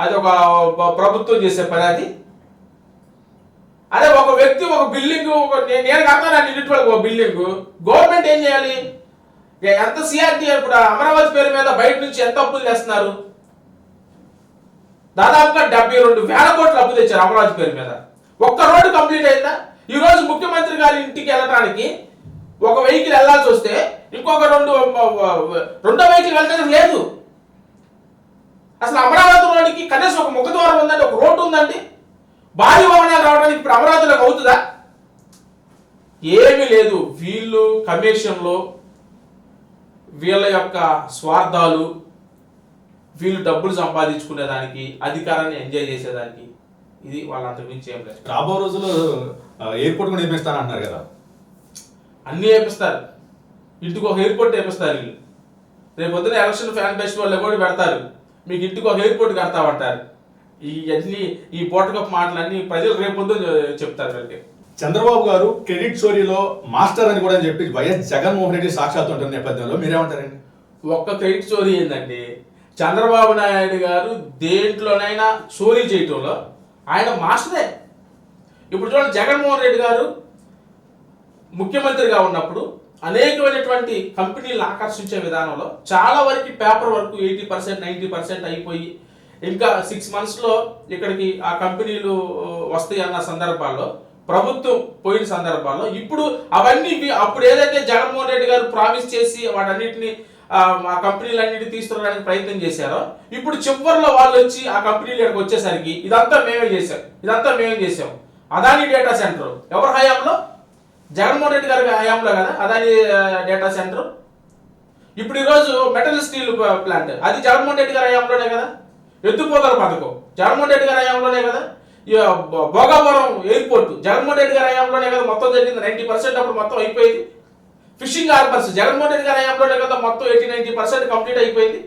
అదొక ప్రభుత్వం చేసే పని. అది అదే ఒక వ్యక్తి ఒక బిల్డింగ్ నేను కడతానండి ఇంటి వాళ్ళకి ఒక బిల్డింగ్, గవర్నమెంట్ ఏం చేయాలి? ఎంత సిఆర్డీఏ ఇప్పుడు అమరావతి పేరు మీద బయట నుంచి ఎంత అప్పులు చేస్తున్నారు? దాదాపుగా 72,000 కోట్లు అప్పు తెచ్చారు అమరావతి పేరు మీద. ఒక్క రోడ్డు కంప్లీట్ అయిందా? ఈ రోజు ముఖ్యమంత్రి గారి ఇంటికి వెళ్ళడానికి ఒక వెహికల్ వెళ్లాల్సి వస్తే ఇంకొక రెండో వెహికల్ వెళ్ళడానికి లేదు. అసలు అమరావతిలోనికి కనీసం ఒక ముఖద్వారం ఉందండి, ఒక రోడ్డు ఉందండి. భారీ వాహనాలు రావడానికి ఇప్పుడు అమరావతిలోకి అవుతుందా? ఏమీ లేదు. వీళ్ళు కమిషన్లో వీళ్ళ యొక్క స్వార్థాలు, వీళ్ళు డబ్బులు సంపాదించుకునేదానికి, అధికారాన్ని ఎంజాయ్ చేసేదానికి, ఇది వాళ్ళంతకు మించి ఏం లేదు. రాబో రోజుల్లో ఎయిర్పోర్ట్ కూడా నిర్మిస్తానంటున్నారు కదా. అన్నీ వేపిస్తారు, ఇంటికి ఒక ఎయిర్పోర్ట్ వేపిస్తారు వీళ్ళు. రేపు పొద్దున ఎలక్షన్ ఫ్యాన్ ఫెస్టివల్లో కూడా పెడతారు, మీకు ఇంటికి ఒక ఎయిర్పోర్ట్ కడతామంటారు. ఈ పోటకప్ మాటలన్నీ ప్రజలు రేపు పొద్దున చెప్తారు వీళ్ళకి. చంద్రబాబు గారు క్రెడిట్ స్టోరీలో మాస్టర్ అని కూడా చెప్పి వైఎస్ జగన్మోహన్ రెడ్డి సాక్షాత్ ఉంటున్న నేపథ్యంలో మీరేమంటారండి? ఒక్క క్రెడిట్ స్టోరీ ఏంటండి, చంద్రబాబు నాయుడు గారు దేంట్లోనైనా స్టోరీ చేయటంలో ఆయన మాస్టరే. ఇప్పుడు చూడండి, జగన్మోహన్ రెడ్డి గారు ముఖ్యమంత్రిగా ఉన్నప్పుడు అనేకమైనటువంటి కంపెనీలను ఆకర్షించే విధానంలో చాలా వరకు పేపర్ వర్క్ 80% 90% అయిపోయి ఇంకా 6 monthsలో ఇక్కడికి ఆ కంపెనీలు వస్తాయి అన్న సందర్భాల్లో, ప్రభుత్వం పోయిన సందర్భాల్లో ఇప్పుడు అవన్నీ అప్పుడు ఏదైతే జగన్మోహన్ రెడ్డి గారు ప్రామిస్ చేసి వాటన్నిటిని ఆ కంపెనీలన్నిటిని తీసుకురావడానికి ప్రయత్నం చేశారో, ఇప్పుడు చివరిలో వాళ్ళు వచ్చి ఆ కంపెనీలు ఇక్కడికి వచ్చేసరికి ఇదంతా మేమే చేసాం. అదాని డేటా సెంటర్ ఎవరి హయాంలో? జగన్మోహన్ రెడ్డి గారి హయాంలో కదా అదాని డేటా సెంటర్. ఇప్పుడు ఈరోజు మెటల్ స్టీల్ ప్లాంట్ అది జగన్మోహన్ రెడ్డి గారి హయాంలోనే కదా. ఎత్తుపోతల పథకం జగన్మోహన్ రెడ్డి గారి హయాంలోనే కదా. భోగాపురం ఎయిర్పోర్ట్ జగన్మోహన్ రెడ్డి గారి హయాంలోనే కదా మొత్తం జరిగింది. 90% అప్పుడు మొత్తం అయిపోయింది. ఫిషింగ్ హార్బర్స్ జగన్మోహన్ రెడ్డి గారి హయాంలోనే కదా మొత్తం 80-90% కంప్లీట్ అయిపోయింది.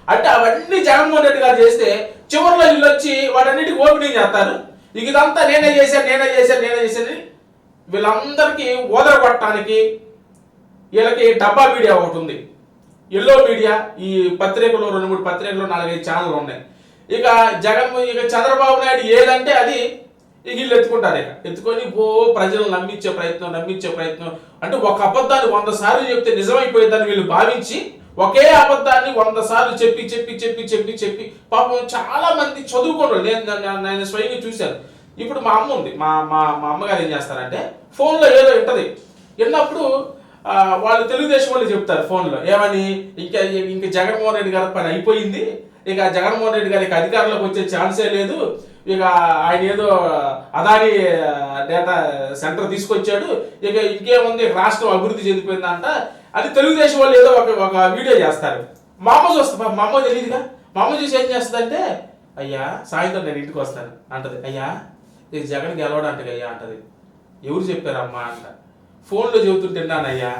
అంటే అవన్నీ జగన్మోహన్ రెడ్డి గారు చేస్తే చివరిలో వీళ్ళు వచ్చి వాటన్నిటికి ఓపెనింగ్ చేస్తారు. ఇదంతా నేనే చేశాను వీళ్ళందరికీ ఓదర కొట్టడానికి వీళ్ళకి డబ్బా మీడియా ఒకటి ఉంది, ఎల్లో మీడియా. ఈ పత్రికలు 2-3 పత్రికలు 4-5 ఛానళ్ళు ఉన్నాయి. ఇక చంద్రబాబు నాయుడు ఏదంటే అది వీళ్ళు ఎత్తుకుంటారు. ఎత్తుకొని ప్రజలను నమ్మించే ప్రయత్నం అంటే ఒక అబద్ధాన్ని 100 సార్లు చెప్తే నిజమైపోయేదని వీళ్ళు భావించి ఒకే అబద్ధాన్ని 100 సార్లు చెప్పి పాపం చాలా మంది చదువుకోండి. నేను స్వయంగా చూశాను. ఇప్పుడు మా అమ్మ ఉంది, మా అమ్మగారు ఏం చేస్తారంటే ఫోన్లో ఏదో వింటది. విన్నప్పుడు వాళ్ళు తెలుగుదేశం వాళ్ళు చెప్తారు ఫోన్లో ఏమని, ఇంకా జగన్మోహన్ రెడ్డి గారి పని అయిపోయింది, ఇక జగన్మోహన్ రెడ్డి గారికి అధికారంలోకి వచ్చే ఛాన్సే లేదు, ఇక ఆయన ఏదో అదాని డేటా సెంటర్ తీసుకొచ్చాడు, ఇక ఇంకేముంది రాష్ట్రం అభివృద్ధి చెందిపోయిందంట అని తెలుగుదేశం వాళ్ళు ఏదో ఒక వీడియో చేస్తారు. మా అమ్మ చూస్తా, మా అమ్మ తెలియదుగా. మా అమ్మ చూసి ఏం చేస్తుందంటే, అయ్యా సాయంత్రం నేను ఇంటికి వస్తాను అంటది. అయ్యా ఇక జగన్ గెలవడంటగా అయ్యా అంటది. ఎవరు చెప్పారమ్మా అంట. ఫోన్లో చెబుతుంటున్నానయ్యా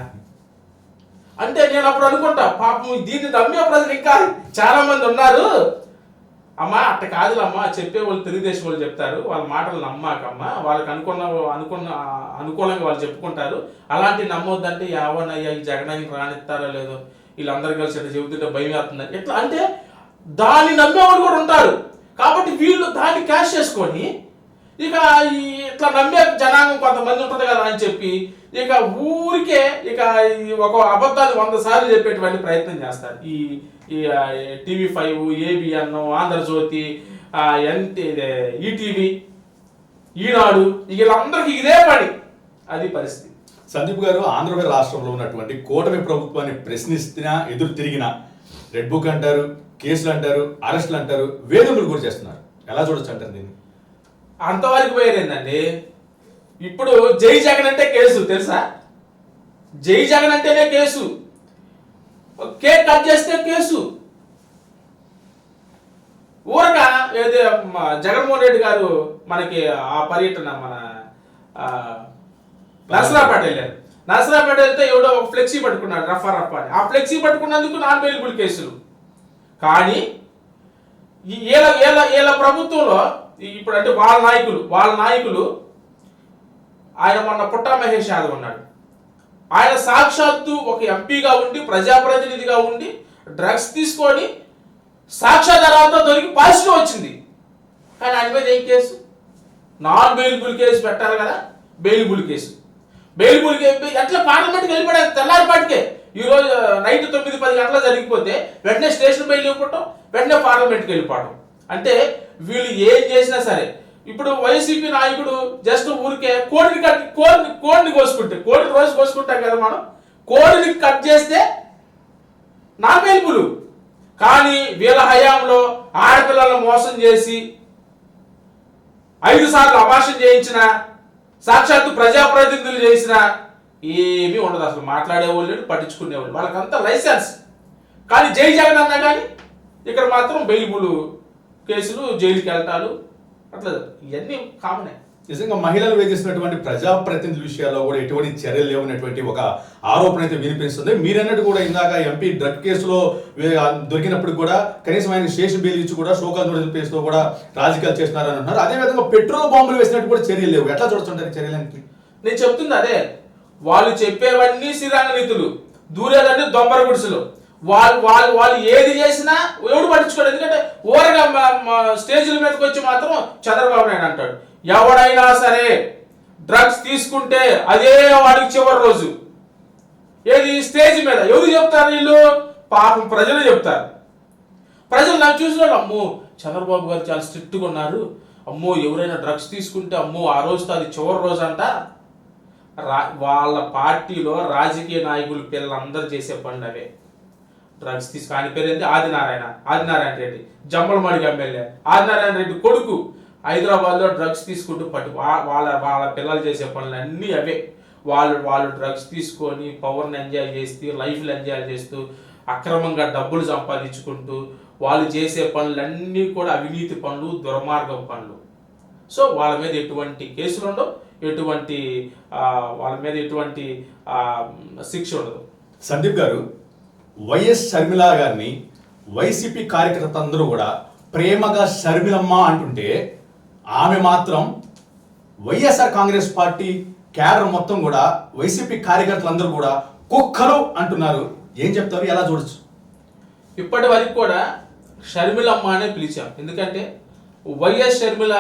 అంటే నేను అప్పుడు అనుకుంటా, పాపం దీన్ని నమ్మే ప్రజలు ఇంకా చాలా మంది ఉన్నారు. అమ్మా అట్ట కాదులమ్మా, చెప్పే వాళ్ళు తెలుగుదేశం వాళ్ళు చెప్తారు, వాళ్ళ మాటలు నమ్మాకమ్మా, వాళ్ళకి అనుకూలంగా వాళ్ళు చెప్పుకుంటారు, అలాంటి నమ్మొద్దంటే యావనయ్యా ఈ జగనానికి రానిస్తారో లేదో, వీళ్ళందరూ కలిసి ఇట్లా చెబుతుంటే భయం వేస్తుంది ఎట్లా అంటే దాన్ని నమ్మేవాళ్ళు కూడా ఉంటారు. కాబట్టి వీళ్ళు దాన్ని క్యాష్ చేసుకొని ఇక ఇట్లా నమ్మే జనాంగం కొంతమంది ఉంటుంది కదా అని చెప్పి ఇక ఊరికే ఇక ఒక అబద్ధాలు 100 సార్లు చెప్పేటువంటి ప్రయత్నం చేస్తారు. ఈ TV5, ABN, ఆంధ్రజ్యోతి, ఈటీవీ, ఈనాడు, వీళ్ళందరికీ ఇదే పని. అది పరిస్థితి. సందీప్ గారు, ఆంధ్రప్రదేశ్ రాష్ట్రంలో ఉన్నటువంటి కూటమి ప్రభుత్వాన్ని ప్రశ్నిస్తున్నా ఎదురు తిరిగినా రెడ్ బుక్ అంటారు, కేసులు అంటారు, అరెస్టులు అంటారు, వేధింపులు కూడా చేస్తున్నారు. ఎలా చూడొచ్చు అంటారు దీన్ని? అంతవరకు పోయేదేందండి. ఇప్పుడు జై జగన్ అంటే కేసు తెలుసా? జై జగన్ అంటేనే కేసు. కేక్ కట్ చేస్తే కేసు. ఊరగా ఏదో జగన్మోహన్ రెడ్డి గారు మనకి ఆ పర్యటన మన నరసరాపేట వెళ్ళారు. నరసరాపేట వెళ్తే ఎవడో ఒక ఫ్లెక్సీ పట్టుకున్నాడు, రఫా అని. ఆ ఫ్లెక్సీ పట్టుకున్నందుకు నాన్ బెయిలబుల్ కేసులు. కానీ వీళ్ళ ప్రభుత్వంలో ఇప్పుడు అంటే వాళ్ళ నాయకులు ఆయన మొన్న పుట్టా మహేష్ యాదవ్ ఉన్నాడు. ఆయన సాక్షాత్తు ఒక ఎంపీగా ఉండి, ప్రజాప్రతినిధిగా ఉండి, డ్రగ్స్ తీసుకొని సాక్ష్యాధారాలతో దొరికి పాజిటివ్ వచ్చింది. కానీ ఆయన మీద ఏం కేసు? నాన్ బెయిలబుల్ కేసు పెట్టాలి కదా. బెయిలబుల్ కేసు ఎట్లా పార్లమెంట్కి వెళ్ళిపోయాడు తెల్లారిపాటికే. ఈరోజు నైట్ 9-10 గంటల జరిగిపోతే వెంటనే స్టేషన్ బెయిల్ ఇవ్వటం, వెంటనే పార్లమెంట్కి వెళ్ళిపోవడం. అంటే వీళ్ళు ఏం చేసినా సరే, ఇప్పుడు వైసీపీ నాయకుడు జస్ట్ ఊరికే కోడిని కోసుకుంటే, కోడిని రోజు కోసుకుంటాం కదా మనం, కోడిని కట్ చేస్తే నాన్ బెయిలబుల్. కానీ వీళ్ళ హయాంలో ఆడపిల్లలను మోసం చేసి 5 సార్లు అబార్షన్ చేయించిన, సాక్షాత్తు ప్రజాప్రతినిధులు చేసిన ఏమీ ఉండదు. అసలు మాట్లాడేవాళ్ళు పట్టించుకునేవాళ్ళు, వాళ్ళకంతా లైసెన్స్. కానీ జై జగన్ అన్నా కానీ ఇక్కడ మాత్రం బెయిలబుల్ కేసులు, జైలుకి వెళ్ళటాలు, అట్లా ఇవన్నీ కామనే. నిజంగా మహిళలు వేధిస్తున్నటువంటి ప్రజాప్రతినిధుల విషయాల్లో కూడా ఎటువంటి చర్యలు లేవనేటువంటి ఒక ఆరోపణ అయితే వినిపిస్తుంది. మీరన్నట్టు కూడా ఇందాక ఎంపీ డ్రగ్ కేసులో దొరికినప్పుడు కూడా కనీసం ఆయన స్టేషన్ బెయిల్ ఇచ్చి కూడా షోకాజ్ నోటీసులు కేసులో కూడా రాజకీయాలు చేస్తున్నారని అంటున్నారు. అదేవిధంగా పెట్రోల్ బాంబులు వేసినట్టు కూడా చర్యలు లేవు. ఎట్లా చూడుతుంటారు చర్యలకి? నేను చెప్తుంది అదే. వాళ్ళు చెప్పేవన్నీ శ్రీరంగ నీతులు, దూరేదంటే దొంబర గుడిసెలు. వాళ్ళు ఏది చేసినా ఎవడు పట్టించుకోడు. ఎందుకంటే ఊరగా స్టేజ్ల మీదకి వచ్చి మాత్రం చంద్రబాబు నాయుడు అంటాడు, ఎవడైనా సరే డ్రగ్స్ తీసుకుంటే అదే వాడికి చివరి రోజు. ఏది స్టేజ్ మీద ఎవరు చెప్తారు? వీళ్ళు పాపం ప్రజలు చెప్తారు. ప్రజలు నాకు చూసిన వాళ్ళు, అమ్మో చంద్రబాబు గారు చాలా స్ట్రిక్ట్గా ఉన్నారు, అమ్మో ఎవరైనా డ్రగ్స్ తీసుకుంటే అమ్మో ఆ రోజుతో అది చివరి రోజు అంట. వాళ్ళ పార్టీలో రాజకీయ నాయకులు పిల్లలందరూ చేసే పనులు అవే. డ్రగ్స్ తీసుకు ఆయన పేరు ఏంటి? ఆదినారాయణ రెడ్డి, జమ్మలమడికి ఎమ్మెల్యే. ఆదినారాయణ రెడ్డి కొడుకు హైదరాబాద్లో డ్రగ్స్ తీసుకుంటూ వాళ్ళ పిల్లలు చేసే పనులు అన్నీ అవే. వాళ్ళు డ్రగ్స్ తీసుకొని పవర్ని ఎంజాయ్ చేస్తూ, లైఫ్లు ఎంజాయ్ చేస్తూ, అక్రమంగా డబ్బులు సంపాదించుకుంటూ వాళ్ళు చేసే పనులన్నీ కూడా అవినీతి పనులు, దుర్మార్గం పనులు. సో వాళ్ళ మీద ఎటువంటి కేసులు ఉండవు, వాళ్ళ మీద ఎటువంటి శిక్ష ఉండదు. సందీప్ గారు, వైఎస్ షర్మిల గారిని వైసీపీ కార్యకర్తలందరూ కూడా ప్రేమగా షర్మిలమ్మ అంటుంటే ఆమె మాత్రం వైఎస్ఆర్ కాంగ్రెస్ పార్టీ క్యాడర్ మొత్తం కూడా వైసీపీ కార్యకర్తలందరూ కూడా కుక్కలు అంటున్నారు. ఏం చెప్తారు? ఎలా చూడొచ్చు? ఇప్పటి వరకు కూడా షర్మిలమ్మ అనే పిలిచాం. ఎందుకంటే వైఎస్ షర్మిల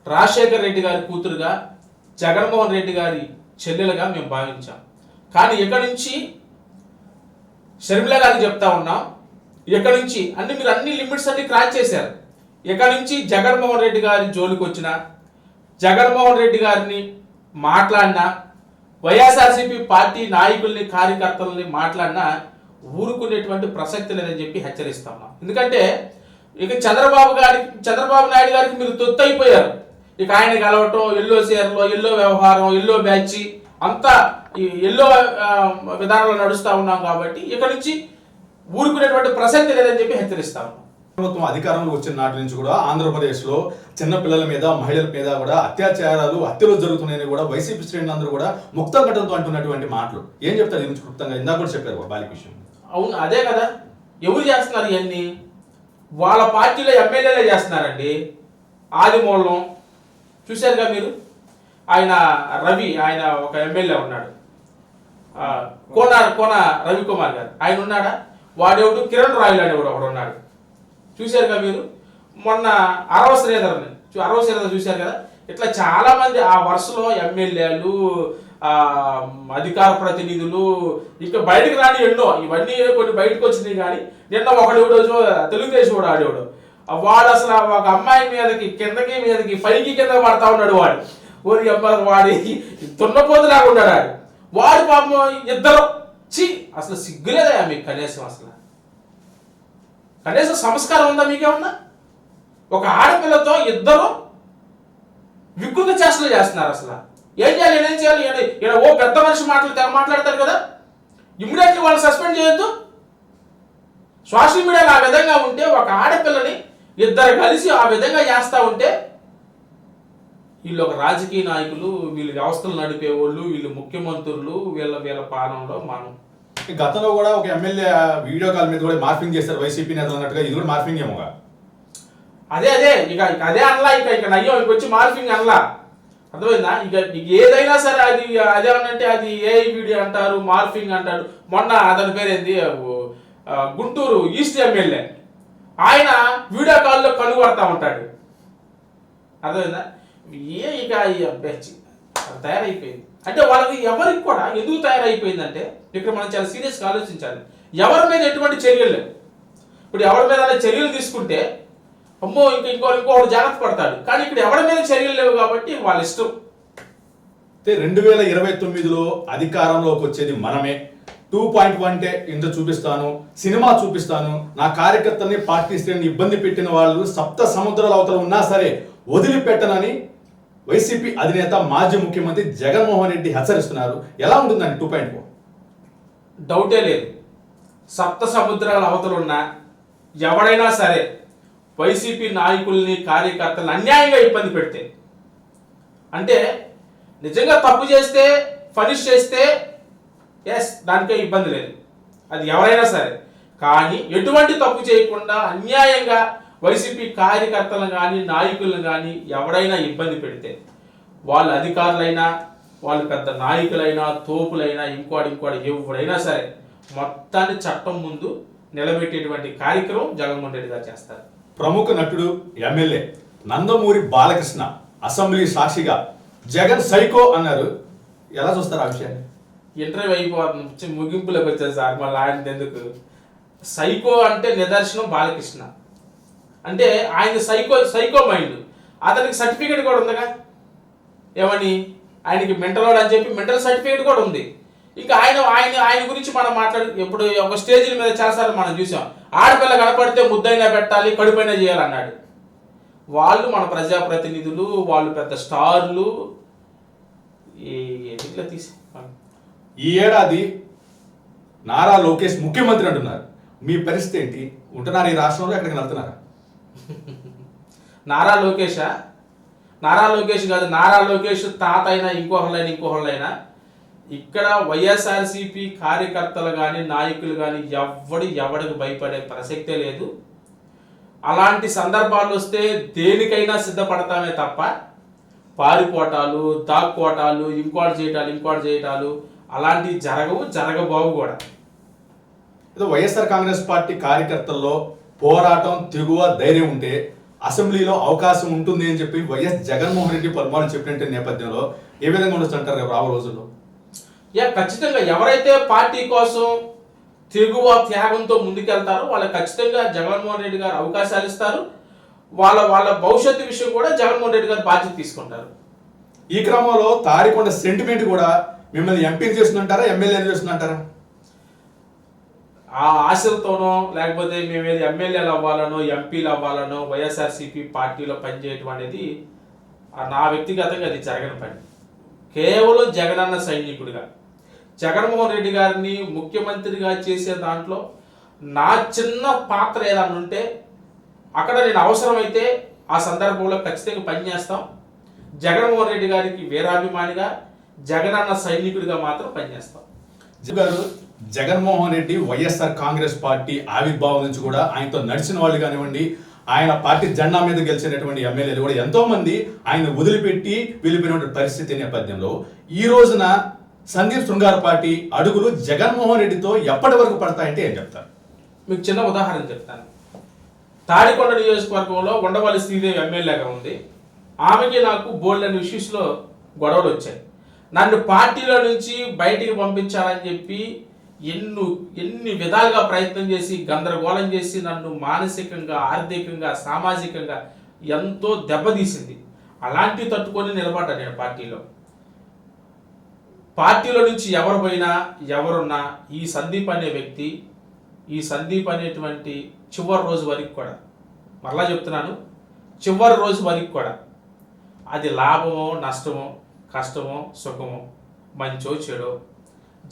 రాజశేఖర్ రెడ్డి గారి కూతురుగా, జగన్మోహన్ రెడ్డి గారి చెల్లెలుగా మేము భావించాం. కానీ ఇక్కడి నుంచి షర్మిల గారికి చెప్తా ఉన్నాం, ఇక్కడి నుంచి మీరు అన్ని లిమిట్స్ అన్ని క్రాస్ చేశారు. ఇక్కడి నుంచి జగన్మోహన్ రెడ్డి గారి జోలికి వచ్చిన, జగన్మోహన్ రెడ్డి గారిని మాట్లాడినా, వైఎస్ఆర్సీపీ పార్టీ నాయకుల్ని కార్యకర్తలని మాట్లాడినా ఊరుకునేటువంటి ప్రసక్తి లేదని చెప్పి హెచ్చరిస్తా ఉన్నాం. ఎందుకంటే ఇక చంద్రబాబు నాయుడు గారికి మీరు తొత్తు అయిపోయారు. ఇక ఆయన కలవటం, ఎల్లో చీరలో, ఎల్లో వ్యవహారం, ఎల్లో బ్యాచ్ అంతా ఈ ఎల్లో విధానంలో నడుస్తూ ఉన్నాం. కాబట్టి ఇక్కడ నుంచి ఊరుకునేటువంటి ప్రసక్తి లేదని చెప్పి హెచ్చరిస్తా ఉన్నాం. ప్రభుత్వం అధికారంలో వచ్చిన నాటి నుంచి కూడా ఆంధ్రప్రదేశ్లో చిన్నపిల్లల మీద, మహిళల మీద కూడా అత్యాచారాలు, హత్యలు జరుగుతున్నాయని కూడా వైసీపీ శ్రేణులందరూ కూడా ముక్తం కట్టడంతో అంటున్నటువంటి మాటలు ఏం చెప్తారు? దీని క్లుప్తంగా ఇందాక కూడా చెప్పారు బాలిక విషయం. అవును, అదే కదా. ఎవరు చేస్తున్నారు ఇవన్నీ? వాళ్ళ పార్టీలో ఎమ్మెల్యేలే చేస్తున్నారండి. ఆదిమూలం చూశారుగా మీరు, ఆయన రవి, ఆయన ఒక ఎమ్మెల్యే ఉన్నాడు, కోన రవికుమార్ గారు, ఆయన ఉన్నాడా? వాడెవడు కిరణ్ రాయల్ అనేవాడు ఒకడు ఉన్నాడు, చూశారుగా మీరు. మొన్న అరవ శ్రీధర్ చూశారు కదా. ఇట్లా చాలా మంది ఆ వరుసలో ఎమ్మెల్యేలు, అధికార ప్రతినిధులు, ఇంకా బయటకు రాని ఎన్నో, ఇవన్నీ కొన్ని బయటకు వచ్చినాయి. కానీ నిన్న ఒకడు తెలుగుదేశం వాడు ఆడేవాడు, వాడు అసలు ఒక అమ్మాయి మీదకి కిందకి మీదకి పైకి కింద పడతా ఉన్నాడు. వాడి తున్నపోతులాగా ఉన్నాడు వాడు పాపం. ఇద్దరు అసలు సిగ్గులేదా మీకు కనీసం? కనీసం సంస్కారం ఉందా మీకేమన్నా? ఒక ఆడపిల్లతో ఇద్దరు వికృత చేష్టలు చేస్తున్నారు. అసలు ఏం చేయాలి, ఏం చేయాలి? ఓ పెద్ద మనిషి మాట్లాడతారు కదా, ఇమ్మీడియట్లీ వాళ్ళు సస్పెండ్ చేయొద్దు. సోషల్ మీడియాలో ఆ విధంగా ఉంటే, ఒక ఆడపిల్లని ఇద్దరు కలిసి ఆ విధంగా చేస్తూ ఉంటే, వీళ్ళు ఒక రాజకీయ నాయకులు, వీళ్ళు వ్యవస్థలు నడిపేవాళ్ళు, వీళ్ళు ముఖ్యమంత్రులు, వీళ్ళ పాలనలో మనం. గతంలో కూడా ఒక ఎమ్మెల్యే వీడియో కాల్ మీద కూడా మార్ఫింగ్ చేస్తారు వైసీపీ నేతలు అన్నట్టుగా, ఇది కూడా మార్ఫింగ్ ఏమోగా. అదే ఇక అదే అనలా, ఇక నయ్యం వచ్చి మార్ఫింగ్ అనలా, అర్థమైందా? ఇక ఏదైనా సరే అది అదేమనంటే అది ఏఐ వీడియో అంటారు, మార్ఫింగ్ అంటారు. మొన్న అతని పేరేంది, గుంటూరు ఈస్ట్ ఎమ్మెల్యే, ఆయన వీడియో కాల్లో కనుగొడతా ఉంటాడు, అర్థమైందా? ఇక తయారైపోయింది. అంటే వాళ్ళకి ఎవరికి కూడా ఎందుకు తయారైపోయిందంటే, ఇక్కడ మనం చాలా సీరియస్గా ఆలోచించాలి. ఎవరి మీద ఎటువంటి చర్యలు లేవు. ఇప్పుడు ఎవరి మీద చర్యలు తీసుకుంటే అమ్మో ఇంకోటి జాగ్రత్త పడతాడు. కానీ ఇక్కడ ఎవరి మీద చర్యలు లేవు కాబట్టి వాళ్ళ ఇష్టం. 2029లో అధికారంలోకి వచ్చేది మనమే. 2.1 అంటే ఇంత చూపిస్తాను, సినిమా చూపిస్తాను, నా కార్యకర్తల్ని పార్టీ శ్రేణిని ఇబ్బంది పెట్టిన వాళ్ళు సప్త సముద్రాల అవతల ఉన్నా సరే వదిలిపెట్టనని వైసీపీ అధినేత మాజీ ముఖ్యమంత్రి జగన్మోహన్ రెడ్డి హెచ్చరిస్తున్నారు. ఎలా ఉంటుందండి 2.0? డౌటే లేదు. సప్త సముద్రాల అవతలున్నా ఎవడైనా సరే వైసీపీ నాయకుల్ని, కార్యకర్తలను అన్యాయంగా ఇబ్బంది పెడితే, అంటే నిజంగా తప్పు చేస్తే, పనిష్ చేస్తే ఎస్ దానికే ఇబ్బంది లేదు, అది ఎవరైనా సరే. కానీ ఎటువంటి తప్పు చేయకుండా అన్యాయంగా వైసీపీ కార్యకర్తలను కానీ, నాయకులను కానీ ఎవడైనా ఇబ్బంది పెడితే, వాళ్ళు అధికారులైనా, వాళ్ళు పెద్ద నాయకులైనా, తోపులైనా, ఇంకోటి ఎవడైనా సరే మొత్తాన్ని చట్టం ముందు నిలబెట్టేటువంటి కార్యక్రమం జగన్మోహన్ రెడ్డి గారు చేస్తారు. ప్రముఖ నటుడు ఎమ్మెల్యే నందమూరి బాలకృష్ణ అసెంబ్లీ సాక్షిగా జగన్ సైకో అన్నారు. ఎలా చూస్తారు ఆ విషయాన్ని? ఇంటర్వ్యూ అయిపోతుంది, ముగింపులోకి వచ్చారు సార్, మళ్ళీ ఆయన ఎందుకు? సైకో అంటే నిదర్శనం బాలకృష్ణ. అంటే ఆయన సైకో మైండ్. అతనికి సర్టిఫికేట్ కూడా ఉందిగా, ఏమని? ఆయనకి మెంటల్ అని చెప్పి మెంటల్ సర్టిఫికేట్ కూడా ఉంది. ఇంకా ఆయన గురించి మనం ఇప్పుడు ఒక స్టేజీల మీద చాలాసార్లు మనం చూసాం, ఆడపిల్ల కనపడితే ముద్దైనా పెట్టాలి, కడుపైనా చేయాలన్నాడు. వాళ్ళు మన ప్రజాప్రతినిధులు, వాళ్ళు పెద్ద స్టార్లు. ఇట్లా ఈ ఏడాది నారా లోకేష్ ముఖ్యమంత్రి అంటున్నారు. మీ పరిస్థితి ఏంటి? ఉంటున్నారు ఈ రాష్ట్రంలో, ఎక్కడికి వెళ్తున్నారా? నారా లోకేష్ కాదు, నారా లోకేష్ తాత అయినా ఇంకోహళ్ళైనా ఇక్కడ వైఎస్ఆర్సీపీ కార్యకర్తలు కానీ, నాయకులు కానీ ఎవడికి భయపడే ప్రసక్తే లేదు. అలాంటి సందర్భాలు వస్తే దేనికైనా సిద్ధపడతామే తప్ప పారిపోటాలు, దాక్కోటాలు, ఇంకోటి చేయటాలు అలాంటివి జరగబోవు కూడా. ఏదో వైఎస్ఆర్ కాంగ్రెస్ పార్టీ కార్యకర్తల్లో పోరాటం, తెగువ, ధైర్యం ఉంటే అసెంబ్లీలో అవకాశం ఉంటుంది అని చెప్పి వైఎస్ జగన్మోహన్ రెడ్డి పలుమార్లు చెప్పినట్టు నేపథ్యంలో ఏ విధంగా ఉండొచ్చు అంటారు రాబో రోజుల్లో? ఖచ్చితంగా ఎవరైతే పార్టీ కోసం తెగువ, త్యాగంతో ముందుకెళ్తారో వాళ్ళకి ఖచ్చితంగా జగన్మోహన్ రెడ్డి గారు అవకాశాలు ఇస్తారు. వాళ్ళ భవిష్యత్తు విషయం కూడా జగన్మోహన్ రెడ్డి గారు బాధ్యత తీసుకుంటారు. ఈ క్రమంలో తాడికొండ సెంటిమెంట్ కూడా మిమ్మల్ని ఎంపీని చేస్తుంటారా, ఎమ్మెల్యేని చేస్తుంటారా? ఆ ఆశలతోనో లేకపోతే మేము ఏది ఎమ్మెల్యేలు అవ్వాలనో, ఎంపీలు అవ్వాలనో, వైఎస్ఆర్సీపీ పార్టీలో పనిచేయటం అనేది నా వ్యక్తిగతంగా అది జరగని పని. కేవలం జగనన్న సైనికుడిగా, జగన్మోహన్ రెడ్డి గారిని ముఖ్యమంత్రిగా చేసే దాంట్లో నా చిన్న పాత్ర ఏదన్నా ఉంటే అక్కడ నేను అవసరమైతే ఆ సందర్భంలో ఖచ్చితంగా పనిచేస్తాం. జగన్మోహన్ రెడ్డి గారికి వీరాభిమానిగా, జగనన్న సైనికుడిగా మాత్రం పనిచేస్తాం. గారు జగన్మోహన్ రెడ్డి వైఎస్ఆర్ కాంగ్రెస్ పార్టీ ఆవిర్భావం నుంచి కూడా ఆయనతో నడిచిన వాళ్ళు కానివ్వండి, ఆయన పార్టీ జెండా మీద గెలిచినటువంటి ఎమ్మెల్యేలు కూడా ఎంతో మంది ఆయన వదిలిపెట్టి వెళ్ళిపోయినటువంటి పరిస్థితి నేపథ్యంలో ఈ రోజున సందీప్ శృంగారపాటి అడుగులు జగన్మోహన్ రెడ్డితో ఎప్పటి వరకు పడతాయంటే ఏం చెప్తారు? మీకు చిన్న ఉదాహరణ చెప్తాను. తాడికొండ నియోజకవర్గంలో ఉండవల్లి శ్రీదేవి ఎమ్మెల్యేగా ఉంది. ఆమెకి నాకు బోల్డ్ అనే ఇష్యూస్లో గొడవలు వచ్చాయి. నన్ను పార్టీలో నుంచి బయటికి పంపించాలని చెప్పి ఎన్ని విధాలుగా ప్రయత్నం చేసి గందరగోళం చేసి నన్ను మానసికంగా, ఆర్థికంగా, సామాజికంగా ఎంతో దెబ్బతీసింది. అలాంటివి తట్టుకొని నిలబడ్డా నేను పార్టీలో నుంచి ఎవరు పోయినా ఎవరున్నా ఈ సందీప్ అనే వ్యక్తి, ఈ సందీప్ అనేటువంటి చివరి రోజు వరకు కూడా, మరలా చెప్తున్నాను, చివరి రోజు వరకు కూడా అది లాభమో నష్టమో కష్టమో సుఖమో మంచో చెడో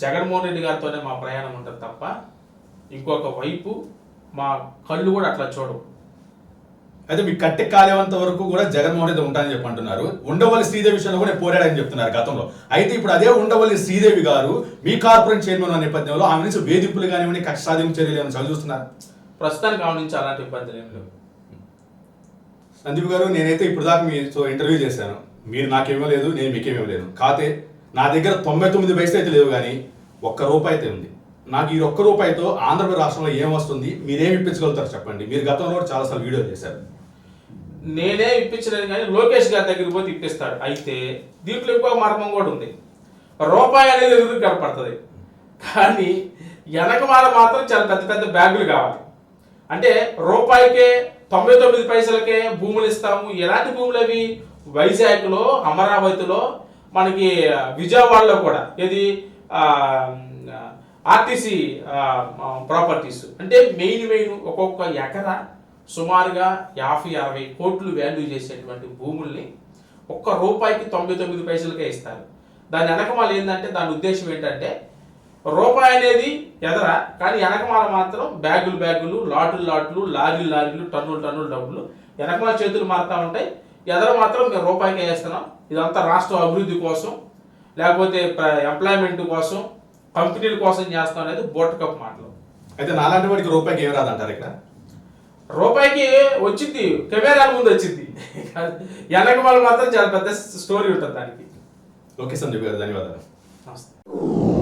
జగన్మోహన్ రెడ్డి గారితోనే మా ప్రయాణం ఉంటుంది తప్ప ఇంకొక వైపు మా కళ్ళు కూడా అట్లా చూడవు. అయితే మీ కట్టె కాలేవంత వరకు కూడా జగన్మోహన్ రెడ్డి ఉంటానని చెప్పి అంటున్నారు. ఉండవల్లి శ్రీదేవి విషయంలో కూడా పోరాడని చెప్తున్నారు గతంలో. అయితే ఇప్పుడు అదే ఉండవల్లి శ్రీదేవి గారు మీ కార్పొరేట్ చైర్మన్ అనే నేపథ్యంలో ఆమె నుంచి వేధింపులు కానివ్వండి, కక్ష సాధింపు చర్యలు ఏమైనా చదువుతున్నారు? ప్రస్తుతానికి ఆమె నుంచి అలాంటి ఇబ్బందులు ఏం లేవు. సందీప్ గారు, నేనైతే ఇప్పుడు దాకా మీతో ఇంటర్వ్యూ చేశాను. మీరు నాకేమలేదు, నేను మీకేమలేదు. కాతే నా దగ్గర 99 పైసలు అయితే లేవు, కానీ ₹1 అయితే ఉంది. నాకు ఈ ₹1 ఆంధ్రప్రదేశ్ రాష్ట్రంలో ఏం వస్తుంది, మీరేమి ఇప్పించగలుగుతారు చెప్పండి. మీరు గతంలో కూడా చాలాసార్లు వీడియోలు చేశారు. నేనే ఇప్పించలేను, కానీ లోకేష్ గారి దగ్గరికి పోతే ఇప్పిస్తాడు. అయితే దీంట్లో ఇంకొక మర్మం కూడా ఉంది. రూపాయి అనేది ఎదురు కనపడుతుంది, కానీ వెనకమాల మాత్రం చాలా పెద్ద పెద్ద బ్యాగులు కావాలి. అంటే రూపాయికే 99 పైసలకే భూములు ఇస్తాము. ఎలాంటి భూములు అవి? వైజాగ్లో, అమరావతిలో, మనకి విజయవాడలో కూడా, ఇది ఆర్టీసీ ప్రాపర్టీస్. అంటే మెయిన్ ఒక్కొక్క ఎకరా సుమారుగా 50-60 కోట్లు వాల్యూ చేసేటువంటి భూముల్ని ₹1 99 పైసలకే ఇస్తారు. దాని వెనకమాల ఏంటంటే, దాని ఉద్దేశం ఏంటంటే రూపాయి అనేది ఎదరా, కానీ వెనకమాల మాత్రం బ్యాగులు, లాట్లు, లారీలు, టన్నులు డబ్బులు వెనకమాల చేతులు మారుతూ ఉంటాయి. ఎదర మాత్రం మేము ₹1కే వేస్తున్నాం. ఇదంతా రాష్ట్ర అభివృద్ధి కోసం, లేకపోతే ఎంప్లాయ్మెంట్ కోసం, కంపెనీల కోసం చేస్తాం అనేది బోటకప్ మాటలు. అయితే నాలాంటి వాడికి ₹1 ఏం రాదంటారు? ఇక్కడ ₹1కి వచ్చింది, కెమెరాల ముందు వచ్చింది, వెనకమాల మాత్రం చాలా పెద్ద స్టోరీ ఉంటుంది దానికి. ఓకే సందీప్ గారు, ధన్యవాదాలు. నమస్తే.